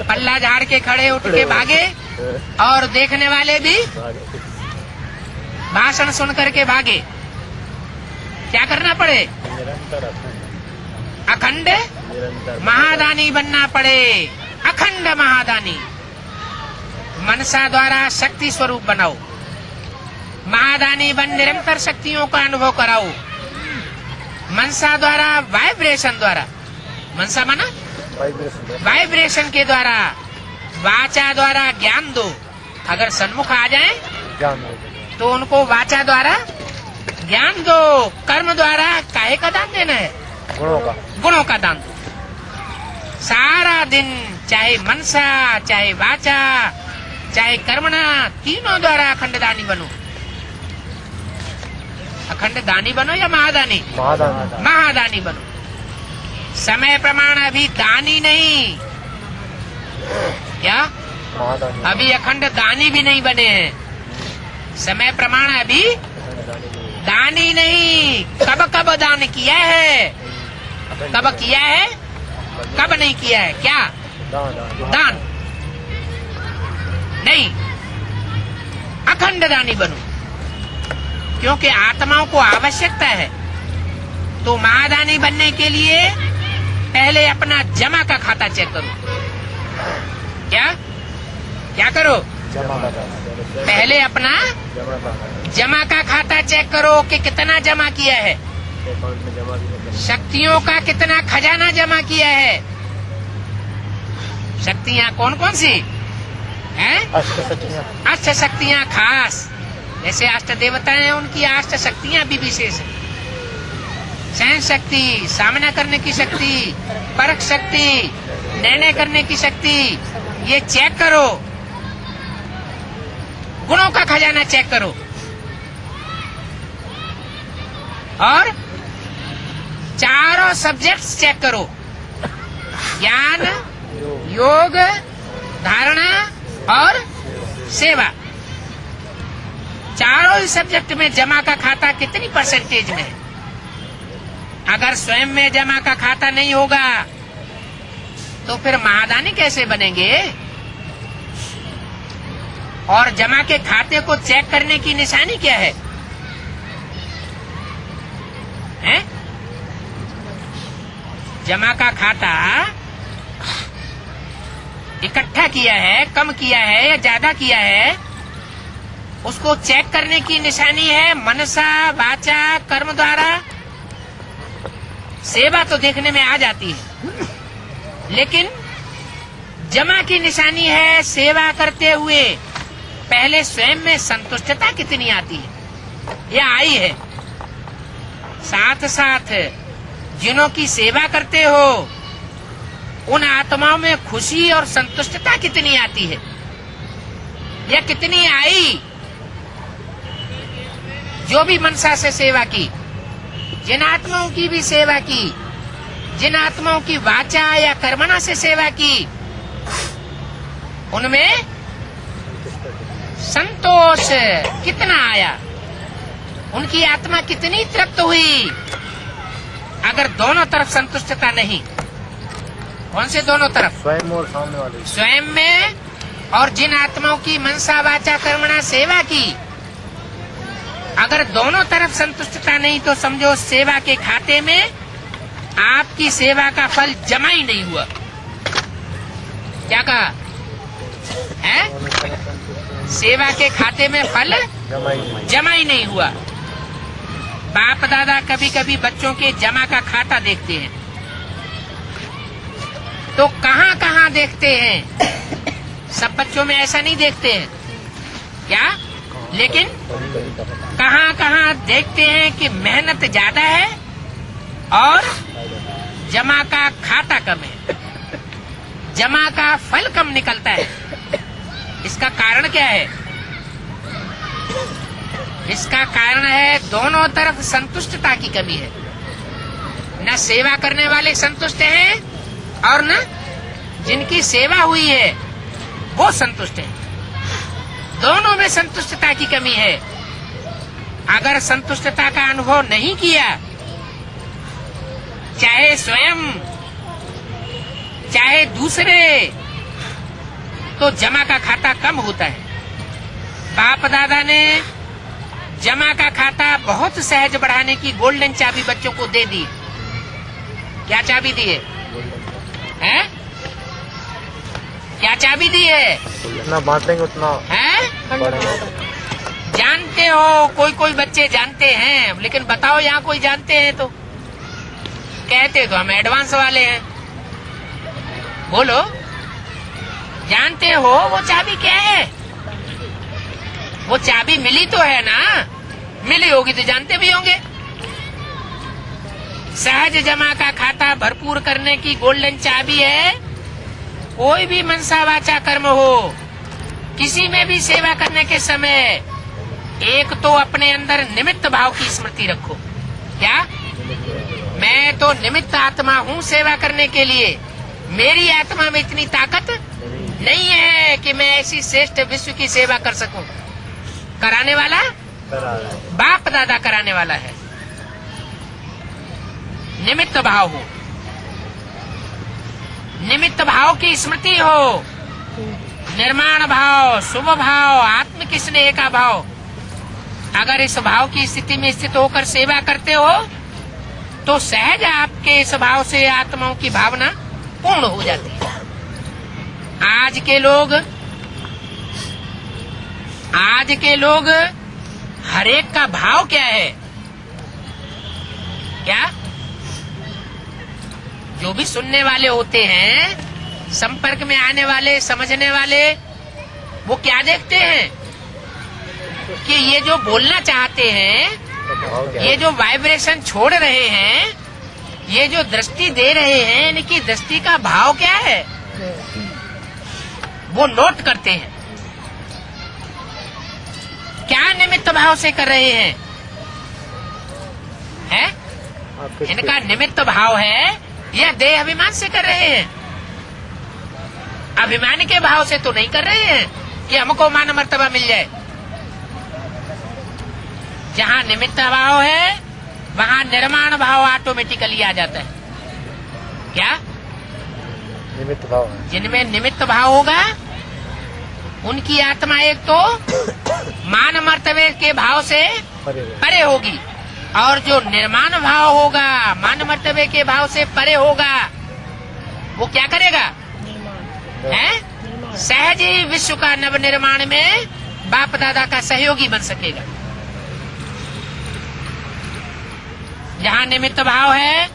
A: पल्ला झाड़ के खड़े उठ के भागे, और देखने वाले भी भाषण सुन करके भागे। क्या करना पड़े? अखंड महादानी बनना पड़े। अखंड महादानी। मनसा द्वारा शक्ति स्वरूप बनाओ। महादानी बन निरंतर शक्तियों का अनुभव कराओ। मनसा द्वारा वाइब्रेशन द्वारा, मनसा माना वाइब्रेशन के द्वारा, वाचा द्वारा ज्ञान दो। अगर सन्मुख आ जाए तो उनको वाचा द्वारा ज्ञान दो। कर्म द्वारा काहे का दान देना है? गुणों का दान दो। सारा दिन चाहे मनसा, चाहे वाचा, चाहे कर्मणा, तीनों द्वारा अखंड दानी बनो। अखंड दानी बनो या महादानी? महादानी बनो। समय प्रमाण अभी दानी नहीं, क्या? अभी अखंड दानी भी नहीं बने हैं। समय प्रमाण अभी दानी नहीं। कब कब दान किया है? कब किया है, कब नहीं किया है? क्या? दान नहीं। अखंड दानी बनो, क्योंकि आत्माओं को आवश्यकता है। तो महादानी बनने के लिए पहले अपना जमा का खाता चेक करो। क्या करो? पहले अपना जमा का खाता चेक करो कि कितना जमा किया है, शक्तियों का कितना खजाना जमा किया है। शक्तियाँ कौन कौन सी हैं? अष्ट शक्तियाँ खास, जैसे अष्ट देवता हैं उनकी अष्ट शक्तियाँ भी विशेष है। सहन शक्ति, सामना करने की शक्ति, परख शक्ति, निर्णय करने की शक्ति, ये चेक करो। गुणों का खजाना चेक करो, और चारों सब्जेक्ट्स चेक करो। ज्ञान, योग, धारणा और सेवा। चारों ही सब्जेक्ट में जमा का खाता कितनी परसेंटेज में है? अगर स्वयं में जमा का खाता नहीं होगा तो फिर महादानी कैसे बनेंगे? और जमा के खाते को चेक करने की निशानी क्या है? हैं? जमा का खाता इकट्ठा किया है, कम किया है या ज्यादा किया है, उसको चेक करने की निशानी है मनसा, वाचा, कर्म द्वारा। सेवा तो देखने में आ जाती है, लेकिन जमा की निशानी है सेवा करते हुए पहले स्वयं में संतुष्टता कितनी आती है, या आई है। साथ साथ जिनों की सेवा करते हो उन आत्माओं में खुशी और संतुष्टता कितनी आती है, या कितनी आई। जो भी मनसा से सेवा की, जिन आत्माओं की भी सेवा की, जिन आत्माओं की वाचा या कर्मणा से सेवा की, उनमें संतोष कितना आया, उनकी आत्मा कितनी तृप्त हुई। अगर दोनों तरफ संतुष्टता नहीं, कौन से दोनों तरफ?
C: स्वयं और सामने वाले।
A: स्वयं में, और जिन आत्माओं की मनसा, वाचा, कर्मणा सेवा की, अगर दोनों तरफ संतुष्टता नहीं तो समझो सेवा के खाते में आपकी सेवा का फल जमा ही नहीं हुआ। क्या कहा? है? सेवा के खाते में फल जमा ही नहीं हुआ। बाप दादा कभी कभी बच्चों के जमा का खाता देखते हैं, तो कहाँ कहाँ देखते हैं? सब बच्चों में ऐसा नहीं देखते हैं क्या? लेकिन कहाँ कहाँ देखते हैं कि मेहनत ज्यादा है और जमा का खाता कम है, जमा का फल कम निकलता है। इसका कारण क्या है? इसका कारण है दोनों तरफ संतुष्टता की कमी है। न सेवा करने वाले संतुष्ट हैं और न जिनकी सेवा हुई है वो संतुष्ट है। दोनों में संतुष्टता की कमी है। अगर संतुष्टता का अनुभव नहीं किया, चाहे स्वयं चाहे दूसरे, तो जमा का खाता कम होता है। बाप दादा ने जमा का खाता बहुत सहज बढ़ाने की गोल्डन चाबी बच्चों को दे दी। क्या चाबी दी है? क्या चाबी दी है?
C: जितना बांटेंगे उतना
A: है?
C: बढ़ेगा।
A: जानते हो, कोई कोई बच्चे जानते हैं, लेकिन बताओ यहाँ कोई जानते हैं तो कहते तो हम एडवांस वाले हैं। बोलो, जानते हो वो चाबी क्या है? वो चाबी मिली तो है ना? मिली होगी तो जानते भी होंगे। सहज जमा का खाता भरपूर करने की गोल्डन चाबी है, कोई भी मनसा वाचा कर्म हो, किसी में भी सेवा करने के समय एक तो अपने अंदर निमित्त भाव की स्मृति रखो। क्या? मैं तो निमित्त आत्मा हूँ सेवा करने के लिए। मेरी आत्मा में इतनी ताकत नहीं है कि मैं ऐसी श्रेष्ठ विश्व की सेवा कर सकूं। कराने वाला बाप दादा कराने वाला है। निमित्त भाव हो, निमित्त भाव की स्मृति हो, निर्माण भाव, शुभ भाव, आत्मिक स्नेह का भाव। अगर इस भाव की स्थिति में स्थित होकर सेवा करते हो तो सहज आपके स्वभाव से आत्माओं की भावना पूर्ण हो जाती है। आज के लोग हरेक का भाव क्या है? क्या? जो भी सुनने वाले होते हैं, संपर्क में आने वाले, समझने वाले, वो क्या देखते हैं कि ये जो बोलना चाहते हैं, ये जो वाइब्रेशन छोड़ रहे हैं, ये जो दृष्टि दे रहे हैं, इनकी दृष्टि का भाव क्या है? वो नोट करते हैं। क्या निमित्त भाव से कर रहे हैं? इनका निमित्त भाव है या देह अभिमान से कर रहे हैं? अभिमान के भाव से तो नहीं कर रहे हैं कि हमको मान मर्तबा मिल जाए। जहाँ निमित्त भाव है वहाँ निर्माण भाव ऑटोमेटिकली आ जाता है। क्या?
C: निमित्त भाव है।
A: जिनमें निमित्त भाव होगा उनकी आत्मा एक तो मान मर्तबे के भाव से परे होगी, और जो निर्माण भाव होगा, मान मर्तबे के भाव से परे होगा, वो क्या करेगा? सहज ही विश्व का नव निर्माण में बाप दादा का सहयोगी बन सकेगा। जहाँ निमित्त भाव है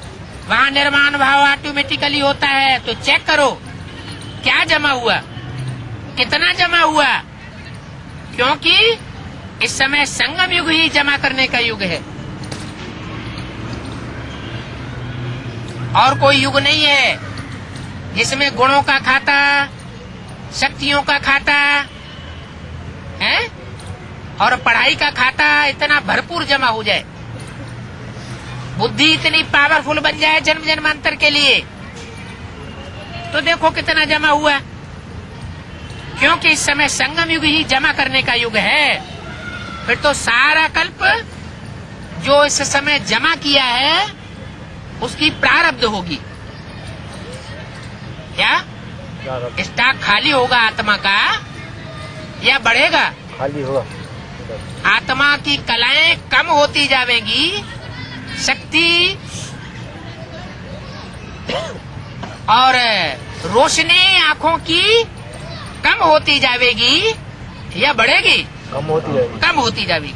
A: वहाँ निर्माण भाव ऑटोमेटिकली होता है। तो चेक करो क्या जमा हुआ, कितना जमा हुआ, क्योंकि इस समय संगम युग ही जमा करने का युग है और कोई युग नहीं है जिसमें गुणों का खाता, शक्तियों का खाता है और पढ़ाई का खाता इतना भरपूर जमा हो जाए, बुद्धि इतनी पावरफुल बन जाए जन्म जन्मांतर के लिए। तो देखो कितना जमा हुआ, क्योंकि इस समय संगम युग ही जमा करने का युग है। फिर तो सारा कल्प जो इस समय जमा किया है उसकी प्रारब्ध होगी। क्या स्टॉक खाली होगा आत्मा का या बढ़ेगा?
C: खाली होगा।
A: आत्मा की कलाएं कम होती जाएंगी, शक्ति और रोशनी आंखों की कम होती जाएगी या बढ़ेगी?
C: कम होती जाएगी।
A: कम होती जाएगी।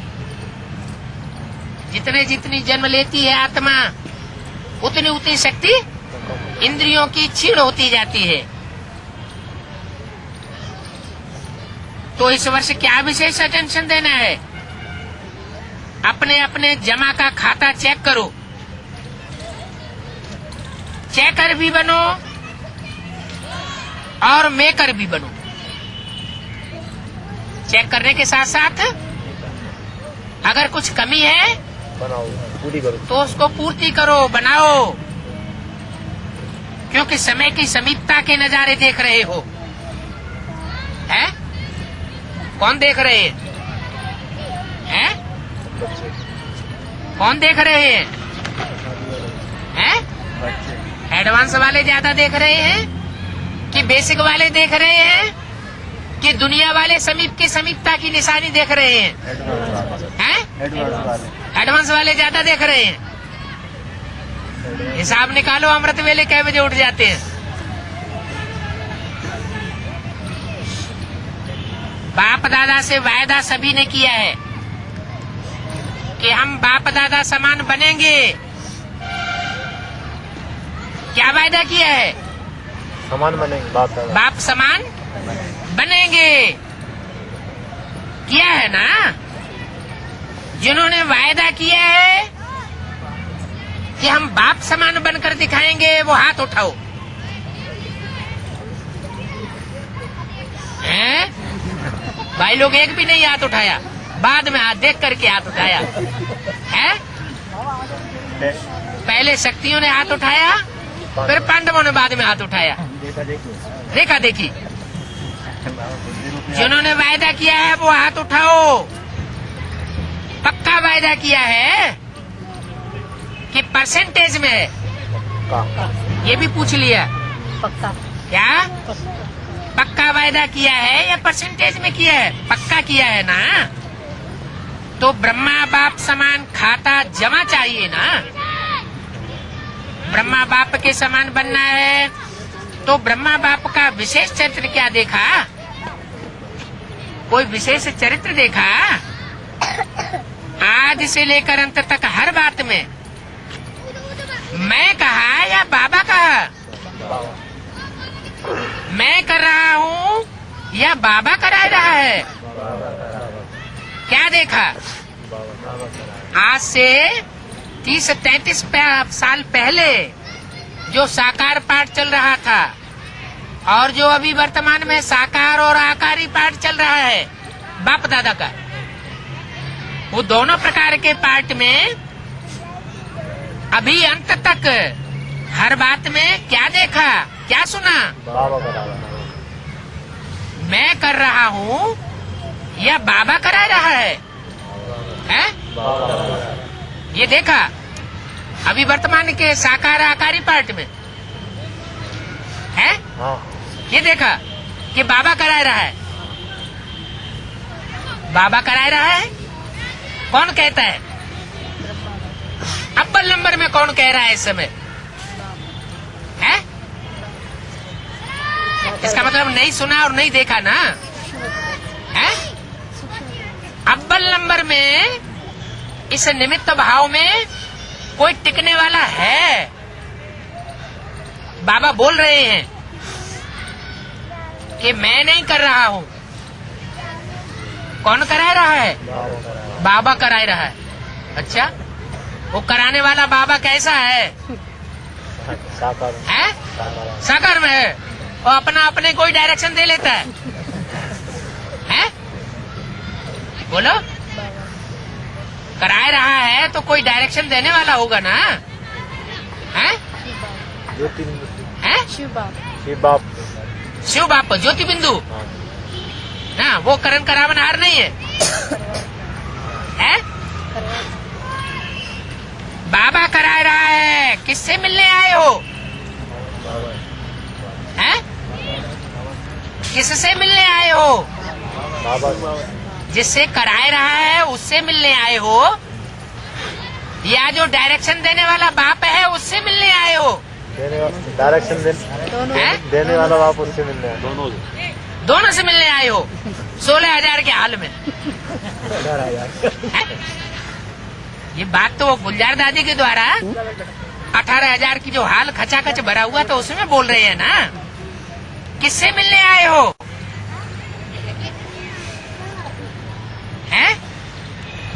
A: जितने जितनी जन्म लेती है आत्मा उतनी उतनी शक्ति इंद्रियों की क्षीण होती जाती है। तो इस वर्ष क्या विशेष अटेंशन देना है? अपने अपने जमा का खाता चेक करो, चेकर भी बनो और मेकर भी बनो। चेक करने के साथ साथ अगर कुछ कमी है
C: बनाओ, पूरी करो,
A: तो उसको पूर्ति करो, बनाओ। क्योंकि समय की समीपता के नजारे देख रहे हो। हैं? कौन देख रहे हैं? हैं?
C: बच्चे,
A: कौन देख रहे हैं? हैं?
C: बच्चे,
A: एडवांस वाले ज्यादा देख रहे हैं कि बेसिक वाले देख रहे हैं कि दुनिया वाले समीप की समीपता की निशानी देख रहे हैं? हैं? एडवांस वाले ज्यादा देख रहे हैं। हिसाब निकालो, अमृत वेले कै बजे उठ जाते हैं? बाप दादा से वायदा सभी ने किया है कि हम बाप दादा समान बनेंगे। क्या वायदा किया है?
C: समान बनेंगे,
A: बाप समान बनेंगे। किया है ना? जिन्होंने वायदा किया है कि हम बाप समान बनकर दिखाएंगे, वो हाथ उठाओ। हैं? भाई लोग एक भी नहीं हाथ उठाया, बाद में हाथ देख करके हाथ उठाया है। पहले शक्तियों ने हाथ उठाया, फिर पांडवों ने बाद में हाथ उठाया। देखा देखी। जिन्होंने वायदा किया है वो हाथ उठाओ। पक्का वायदा किया है कि परसेंटेज में है? ये भी पूछ लिया।
D: पक्का।
A: क्या पक्का वायदा किया है या परसेंटेज में किया है? पक्का किया है ना? तो ब्रह्मा बाप समान खाता जमा चाहिए ना। ब्रह्मा बाप के समान बनना है तो ब्रह्मा बाप का विशेष चरित्र क्या देखा? कोई विशेष चरित्र देखा? आज से लेकर अंत तक हर बात में मैं कहा या बाबा कहा? मैं कर रहा हूँ या बाबा करा रहा है? क्या देखा? आज से 30-33 साल पहले जो साकार पाठ चल रहा था और जो अभी वर्तमान में साकार और आकारी पाठ चल रहा है बाप दादा का, वो दोनों प्रकार के पाठ में अभी अंत तक हर बात में क्या देखा, क्या सुना? मैं कर रहा हूँ या बाबा करा रहा है? हैं? ये देखा अभी वर्तमान के साकार आकारी पाठ में है। ये देखा कि बाबा करा रहा है। बाबा करा रहा है। कौन कहता है? अव्वल नंबर में कौन कह रहा है इस समय? है? इसका मतलब नहीं सुना और नहीं देखा ना? है? अव्वल नंबर में इस निमित्त भाव में कोई टिकने वाला है? बाबा बोल रहे हैं कि मैं नहीं कर रहा हूँ। कौन करा रहा है? बाबा करा रहा है। अच्छा, वो कराने वाला बाबा कैसा है?
C: साकार
A: है? साकार में है। वो अपना अपने कोई डायरेक्शन दे लेता है। हैं? बोलो, करा रहा है तो कोई डायरेक्शन देने वाला होगा ना? हैं? हैं?
C: शिव बाप,
A: शिव बाप ज्योति बिंदु ना, वो करण करावनहार नहीं है। हैं? बाबा करा रहा है। किससे मिलने आए हो? हैं? किससे मिलने आए हो? जिससे कराए रहा है उससे मिलने आए हो या जो डायरेक्शन देने वाला बाप है उससे मिलने आए हो?
C: डायरेक्शन देने वाला बाप, उससे मिलने आए।
A: दोनों से मिलने आए हो 16,000 के हाल में।
C: 18,000।
A: हैं? ये बात तो गुलजार दादी के द्वारा 18,000 की जो हाल खचाखच भरा हुआ तो उसमें बोल रहे हैं ना। किससे मिलने आए हो? हैं?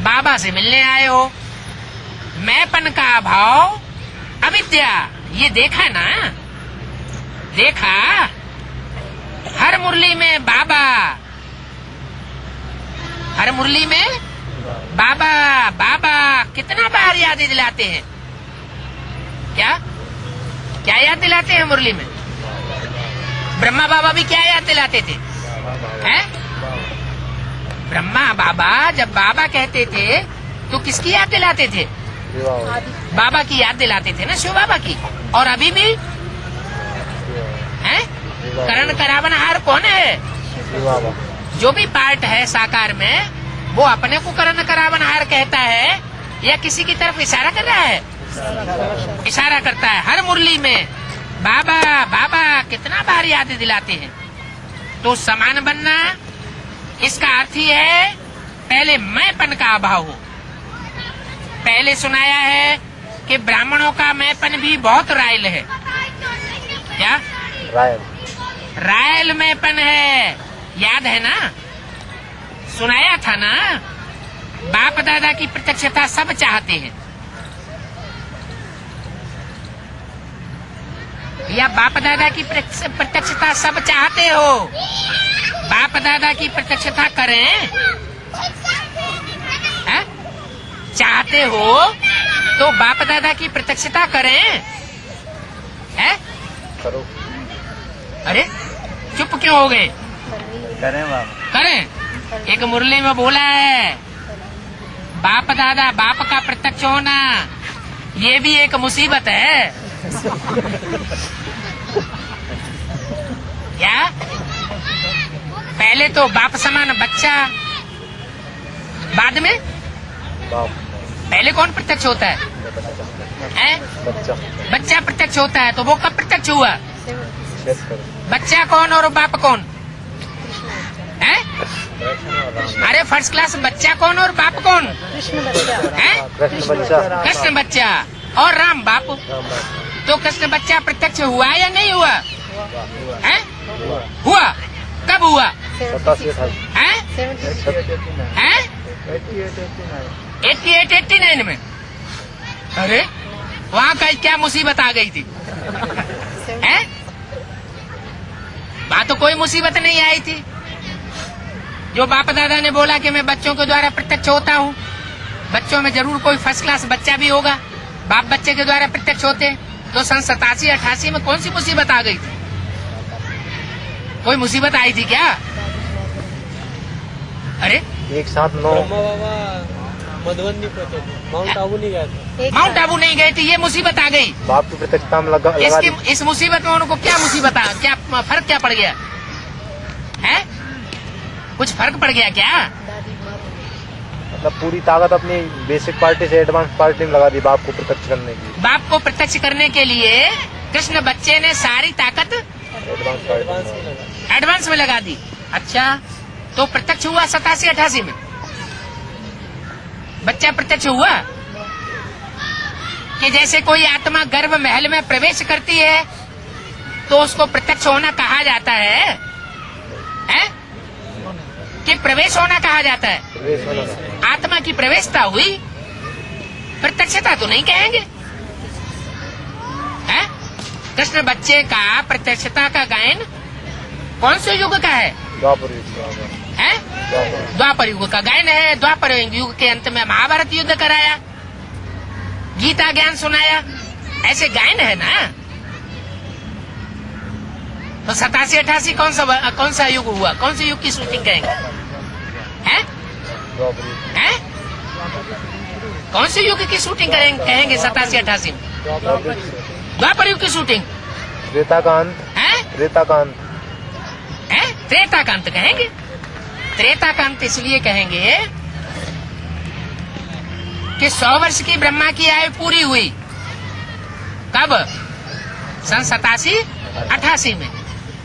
A: बाबा से मिलने आए हो। मैंपन का अभाव अविद्या, ये देखा ना, देखा। हर मुरली में बाबा, हर मुरली में बाबा बाबा कितना बार याद दिलाते हैं। क्या क्या याद दिलाते हैं मुरली में? ब्रह्मा बाबा भी क्या याद दिलाते थे? हैं? ब्रह्मा बाबा जब बाबा कहते थे तो किसकी याद दिलाते थे? बाबा की याद दिलाते थे ना, शिव बाबा की। और अभी भी हैं? करण करावनहार कौन है? जो भी पार्ट है साकार में वो अपने को करण करावनहार कहता है या किसी की तरफ इशारा कर रहा है? इशारा करता है। हर मुरली में बाबा बाबा कितना बार याद दिलाते हैं। तो समान बनना इसका अर्थ ही है पहले मैंपन का अभाव हो। पहले सुनाया है कि ब्राह्मणों का मैंपन भी बहुत रायल है। क्या रायल मैंपन है? याद है ना, सुनाया था ना। बाप दादा की प्रत्यक्षता सब चाहते हैं। या बाप दादा की प्रत्यक्षता सब चाहते हो? बाप दादा की प्रत्यक्षता करें? है? चाहते हो तो बाप दादा की प्रत्यक्षता करें? है?
C: करो।
A: अरे चुप क्यों हो गए?
C: करें बाबा।
A: करें। एक मुरली में बोला है बाप दादा बाप का प्रत्यक्ष होना ये भी एक मुसीबत है। क्या? पहले तो बाप समान बच्चा, बाद में
C: बाप।
A: पहले कौन प्रत्यक्ष होता है?
C: बच्चा।
A: बच्चा प्रत्यक्ष होता है। तो वो कब प्रत्यक्ष हुआ?
C: करो।
A: बच्चा कौन और बाप कौन है? अरे फर्स्ट क्लास, बच्चा कौन और बाप कौन है?
C: कृष्ण बच्चा।
A: कृष्ण बच्चा और राम बाप। तो कृष्ण बच्चा प्रत्यक्ष हुआ या नहीं हुआ? है? हुआ। कब हुआ?
C: 87-88
A: है? हैं? 88-89 में। अरे वहाँ का क्या मुसीबत आ गई थी? हैं? वहाँ तो कोई मुसीबत नहीं आई थी। जो बाप दादा ने बोला कि मैं बच्चों के द्वारा प्रत्यक्ष होता हूँ, बच्चों में जरूर कोई फर्स्ट क्लास बच्चा भी होगा। बाप बच्चे के द्वारा प्रत्यक्ष होते तो सन 87-88 में कौन सी मुसीबत आ गई थी? कोई मुसीबत आई थी क्या? अरे
C: एक साथ 9।
B: मधुबनी पहुंचे थे, माउंट आबू नहीं गए थे।
A: माउंट आबू नहीं गए थे, ये मुसीबत आ गई।
C: बाप की प्रत्यक्षता में लगा दी।
A: इस मुसीबत में उनको क्या मुसीबत आ, क्या फर्क क्या पड़ गया है? कुछ फर्क पड़ गया क्या?
C: मतलब पूरी ताकत अपनी बेसिक पार्टी से एडवांस पार्टी में लगा दी बाप को प्रत्यक्ष करने की।
A: बाप को प्रत्यक्ष करने के लिए कृष्ण बच्चे ने सारी ताकत एडवांस में लगा दी। अच्छा, तो प्रत्यक्ष हुआ 87-88 में। बच्चा प्रत्यक्ष हुआ कि जैसे कोई आत्मा गर्भ महल में प्रवेश करती है तो उसको प्रत्यक्ष होना कहा जाता है, कि प्रवेश होना कहा जाता है। आत्मा की प्रवेशता हुई, प्रत्यक्षता तो नहीं कहेंगे। हैं? कृष्ण बच्चे का प्रत्यक्षता का गायन कौन से युग का है?
C: द्वापर युग।
A: है? द्वापर युग का गायन है। द्वापर युग के अंत में महाभारत युद्ध कराया, गीता ज्ञान सुनाया, ऐसे गायन है ना। तो 87-88 कौन सा युग हुआ? कौन से युग की शूटिंग कहेंगे? हैं? हैं? कौन से युग की शूटिंग कहेंगे 87-88 में? द्वापर युग की शूटिंग।
C: त्रेता का अंत।
A: हैं?
C: त्रेता का अंत।
A: हैं? त्रेता का अंत कहेंगे। त्रेता का अंत इसलिए कहेंगे कि 100 वर्ष की ब्रह्मा की आयु पूरी हुई। कब? सन 87-88 में।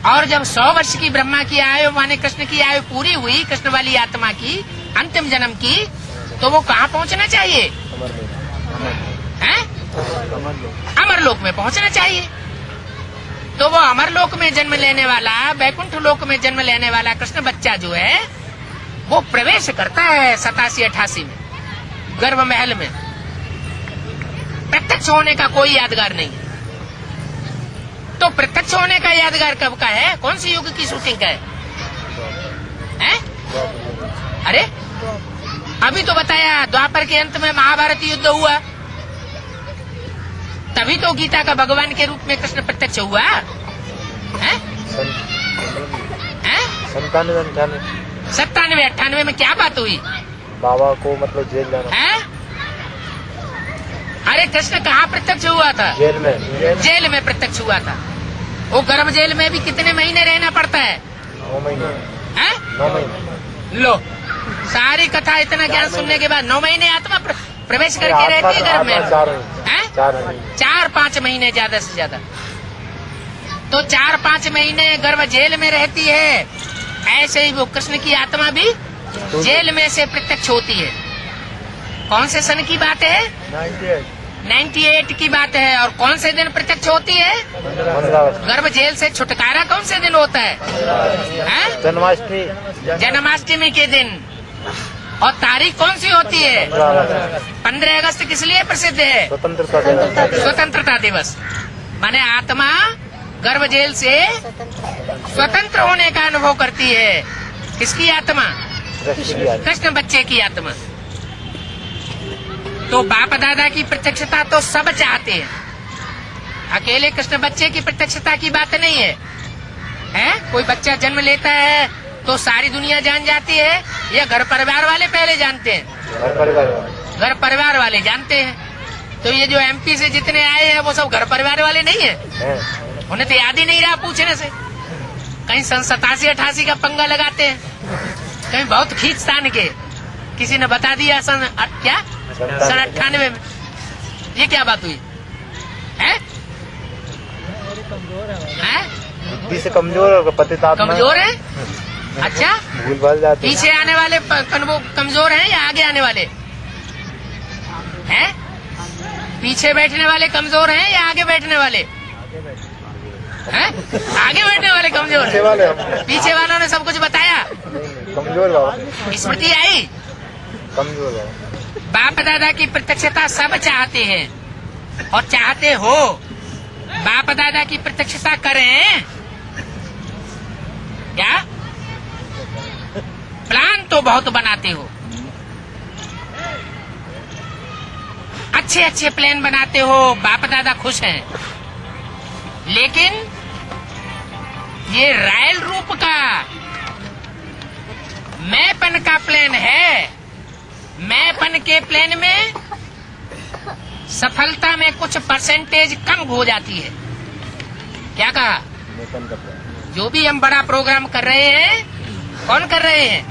A: और जब 100 वर्ष की ब्रह्मा की आयु माने कृष्ण की आयु पूरी हुई, कृष्ण वाली आत्मा की अंतिम जन्म की, तो वो कहाँ पहुँचना चाहिए? हैं? अमरलोक में पहुँचना चाहिए। तो वो अमरलोक में जन्म लेने वाला, वैकुंठ लोक में जन्म लेने वाला कृष्ण बच्चा जो है, वो प्रवेश करता है 87-88 में गर्भ महल में। प्रत्यक्ष होने का कोई यादगार नहीं है। तो प्रत्यक्ष होने का यादगार कब का है? कौन सी युग की शूटिंग का है? अरे अभी तो बताया द्वापर के अंत में महाभारत युद्ध हुआ, तभी तो गीता का भगवान के रूप में कृष्ण प्रत्यक्ष हुआ है? 97-98 में क्या बात हुई?
C: बाबा को मतलब जेल जाना
A: है? अरे कृष्ण कहाँ प्रत्यक्ष हुआ था?
C: जेल में।
A: जेल में प्रत्यक्ष हुआ था। वो गर्भ जेल में भी कितने महीने रहना पड़ता है?
C: 9 महीने।
A: हैं?
C: 9 महीने।
A: लो, सारी कथा इतना ज्ञान सुनने के बाद 9 महीने आत्मा प्रवेश करके रहती है गर्भ में। 4-5 महीने ज्यादा से ज्यादा। तो 4-5 महीने गर्भ जेल में रहती है। ऐसे ही वो कृष्ण की आत्मा भी जेल में से प्रत्यक्ष होती है। कौन से सन की बात है? 98 की बात है। और कौन से दिन प्रत्यक्ष होती है? गर्भ जेल से छुटकारा कौन से दिन होता है?
C: जन्माष्टमी।
A: जन्माष्टमी के दिन। और तारीख कौन सी होती है? 15 अगस्त किस लिए प्रसिद्ध है? स्वतंत्रता दिवस। माने आत्मा गर्भ जेल से स्वतंत्र होने का अनुभव करती है। किसकी आत्मा? कृष्ण बच्चे की आत्मा। तो बाप दादा की प्रत्यक्षता तो सब चाहते हैं, अकेले कृष्ण बच्चे की प्रत्यक्षता की बात नहीं है। कोई बच्चा जन्म लेता है तो सारी दुनिया जान जाती है, या घर परिवार वाले पहले जानते हैं? घर परिवार वाले जानते हैं। तो ये जो एमपी से जितने आए हैं वो सब घर परिवार वाले नहीं है? उन्हें तो याद ही नहीं रहा पूछने से। कहीं सन 87-88 का पंगा लगाते हैं, कहीं बहुत खींचतान के किसी ने बता दिया सन 98 में। ये क्या बात हुई है?
C: बुद्धि से कमजोर और पतितात्मा
A: कमजोर है। अच्छा,
C: भूल भाल जाते।
A: पीछे आने वाले कमजोर हैं या आगे आने वाले हैं? पीछे बैठने वाले कमजोर हैं या आगे बैठने वाले हैं? आगे बैठने वाले कमजोर हैं। पीछे वालों ने सब कुछ बताया।
C: कमजोर बाबा।
A: स्मृति आई।
C: कमजोर बाबा।
A: बाप दादा की प्रत्यक्षता सब चाहते हैं, और चाहते हो बाप दादा की प्रत्यक्षता करें क्या? प्लान तो बहुत बनाते हो, अच्छे अच्छे प्लान बनाते हो, बाप दादा खुश हैं। लेकिन ये रायल रूप का मैंपन का प्लान है। मैंपन के प्लान में सफलता में कुछ परसेंटेज कम हो जाती है। क्या कहा? जो भी हम बड़ा प्रोग्राम कर रहे हैं, कौन कर रहे हैं?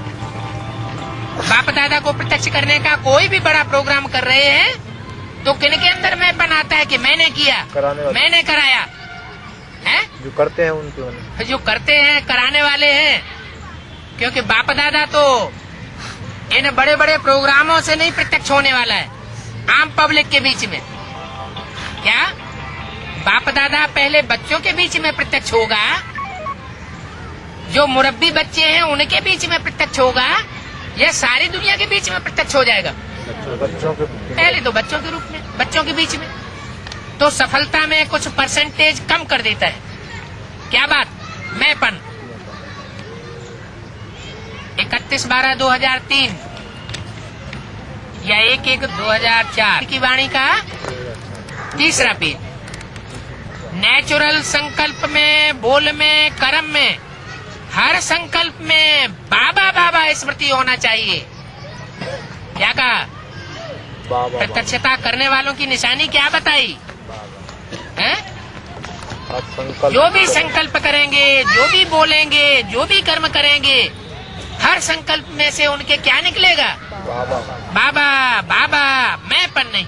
A: बाप दादा को प्रत्यक्ष करने का कोई भी बड़ा प्रोग्राम कर रहे हैं, तो किनके अंदर मैंपन आता है कि मैंने किया, मैंने कराया है?
C: जो करते हैं उनके,
A: जो करते हैं कराने वाले हैं। क्योंकि बाप दादा तो इन बड़े बड़े प्रोग्रामों से नहीं प्रत्यक्ष होने वाला है, आम पब्लिक के बीच में। क्या बाप दादा पहले बच्चों के बीच में प्रत्यक्ष होगा, जो मुरब्बी बच्चे हैं उनके बीच में प्रत्यक्ष होगा, या सारी दुनिया के बीच में प्रत्यक्ष हो जाएगा?
C: बच्चों के
A: पहले तो बच्चों के रूप में, बच्चों के बीच में। तो सफलता में कुछ परसेंटेज कम कर देता है। क्या बात? मैंपन। 31/12/2003 या 1/1/2004 की वाणी का 3रा पेज। नेचुरल संकल्प में, बोल में, कर्म में, हर संकल्प में बाबा बाबा स्मृति होना चाहिए। क्या कहा? प्रत्यक्षता करने वालों की निशानी क्या बताई है? जो भी संकल्प करेंगे, जो भी बोलेंगे, जो भी कर्म करेंगे, हर संकल्प में से उनके क्या निकलेगा? बाबा बाबा। मैंपन नहीं।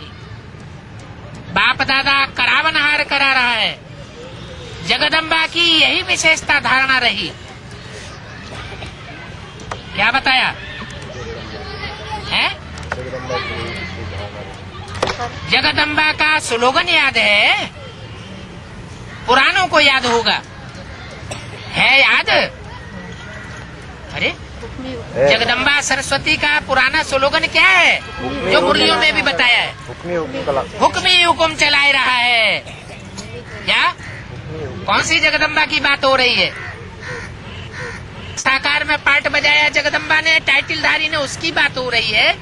A: बाप दादा करावनहार करा रहा है, जगदम्बा की यही विशेषता धारणा रही। क्या बताया है?
C: जगदम्बा की यही विशेष धारणा रही।
A: जगदम्बा का स्लोगन याद है? पुराणों को याद होगा, है याद? अरे जगदम्बा सरस्वती का पुराना स्लोगन क्या है जो मुरलियों में भी बताया है? हुक्म ही हुक्म चलाए रहा है। क्या कौन सी जगदम्बा की बात हो रही है? साकार में पार्ट बजाया जगदम्बा ने, टाइटलधारी ने, उसकी बात हो रही है,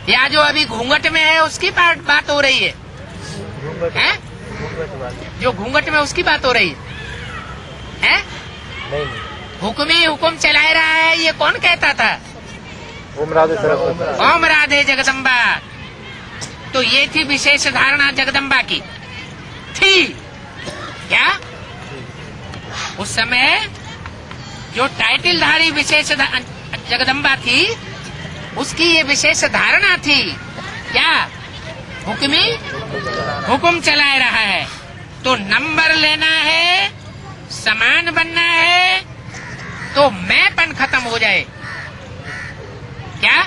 A: या जो अभी घूंघट में है उसकी बात हो रही है? जो घूंघट में उसकी बात हो रही है?
C: नहीं,
A: हुक्म ही हुक्म चलाए रहा है, ये कौन कहता था?
C: ओम राधे सरस्वती।
A: ओम राधे जगदम्बा। तो ये थी विशेष धारणा जगदम्बा की थी क्या? उस समय जो टाइटलधारी विशेष जगदम्बा थी उसकी ये विशेष धारणा थी क्या? हुक्मी हुक्म चलाए रहा है। तो नंबर लेना है, समान बनना है, तो मैंपन खत्म हो जाए। क्या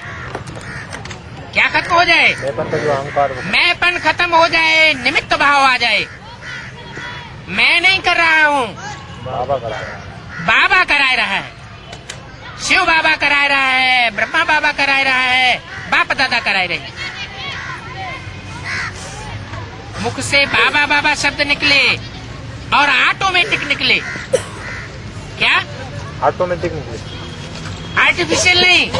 A: क्या खत्म हो जाए?
C: मैंपन का जो अहंकार,
A: मैंपन खत्म हो जाए, निमित्त भाव आ जाए। मैं नहीं कर रहा हूँ,
C: बाबा करा रहा है।
A: बाबा कराए रहा है, शिव बाबा कराए रहा है, ब्रह्मा बाबा कराए रहा है, बाप दादा कराए रहे। मुख से बाबा बाबा शब्द निकले और ऑटोमेटिक निकले। क्या
C: ऑटोमेटिक निकले,
A: आर्टिफिशियल नहीं।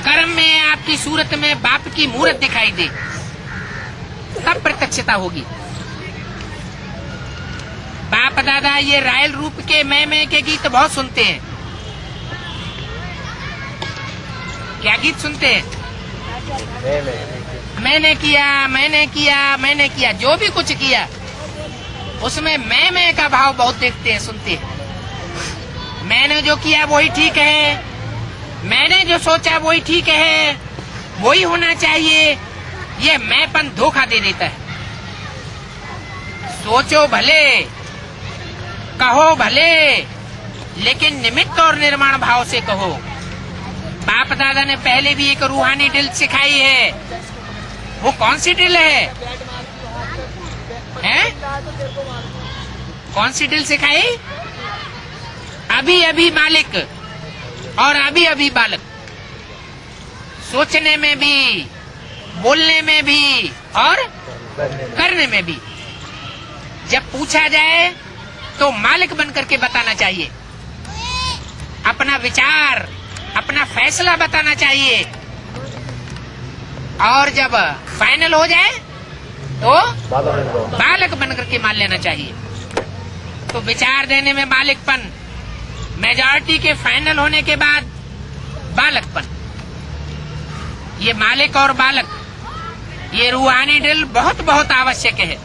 A: कर्म में आपकी सूरत में बाप की मूरत दिखाई दे, तब प्रत्यक्षता होगी। बाप दादा ये रायल रूप के मैं के गीत बहुत सुनते हैं। क्या गीत सुनते हैं? मैंने किया, मैंने किया, मैंने किया, जो भी कुछ किया उसमें मैं का भाव बहुत देखते हैं, सुनते हैं। मैंने जो किया वही ठीक है, मैंने जो सोचा वही ठीक है, वही होना चाहिए, ये मैंपन धोखा दे देता है। सोचो भले, कहो भले, लेकिन निमित्त और निर्माण भाव से कहो। बाप दादा ने पहले भी एक रूहानी ड्रिल सिखाई है। वो कौन सी ड्रिल है? कौन सी ड्रिल सिखाई? अभी अभी मालिक और अभी अभी बालक। सोचने में भी, बोलने में भी और करने में भी। जब पूछा जाए तो मालिक बन करके बताना चाहिए, अपना विचार, अपना फैसला बताना चाहिए। और जब फाइनल हो जाए तो बालक बन करके मान लेना चाहिए। तो विचार देने में मालिकपन, मेजॉरिटी के फाइनल होने के बाद बालकपन। ये मालिक और बालक, ये रूहानी ड्रिल बहुत बहुत आवश्यक है।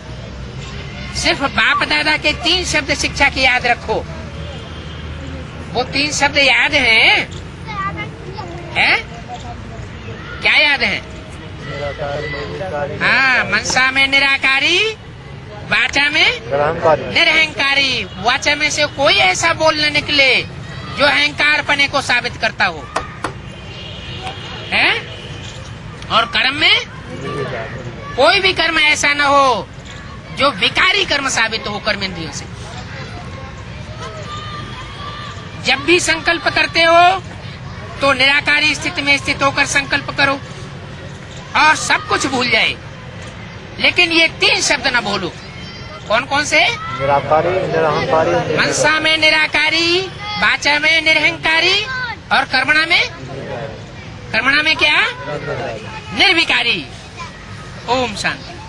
A: सिर्फ बाप दादा के 3 शब्द शिक्षा की याद रखो। वो 3 शब्द याद हैं? क्या याद है? हाँ, मनसा में निराकारी, वाचा में निरहंकारी। वाचा में से कोई ऐसा बोल न निकले जो अहंकार पने को साबित करता हो, है? और कर्म में कोई भी कर्म ऐसा न हो जो विकारी कर्म साबित हो कर्मेंद्रियों से। जब भी संकल्प करते हो तो निराकारी स्थिति में स्थित होकर संकल्प करो और सब कुछ भूल जाए। लेकिन ये 3 शब्द न भूलो। कौन कौन से?
C: निराकारी, निरहंकारी,
A: मनसा में निराकारी, वाचा में निरहंकारी और कर्मणा में क्या? निर्विकारी। ओम शांति।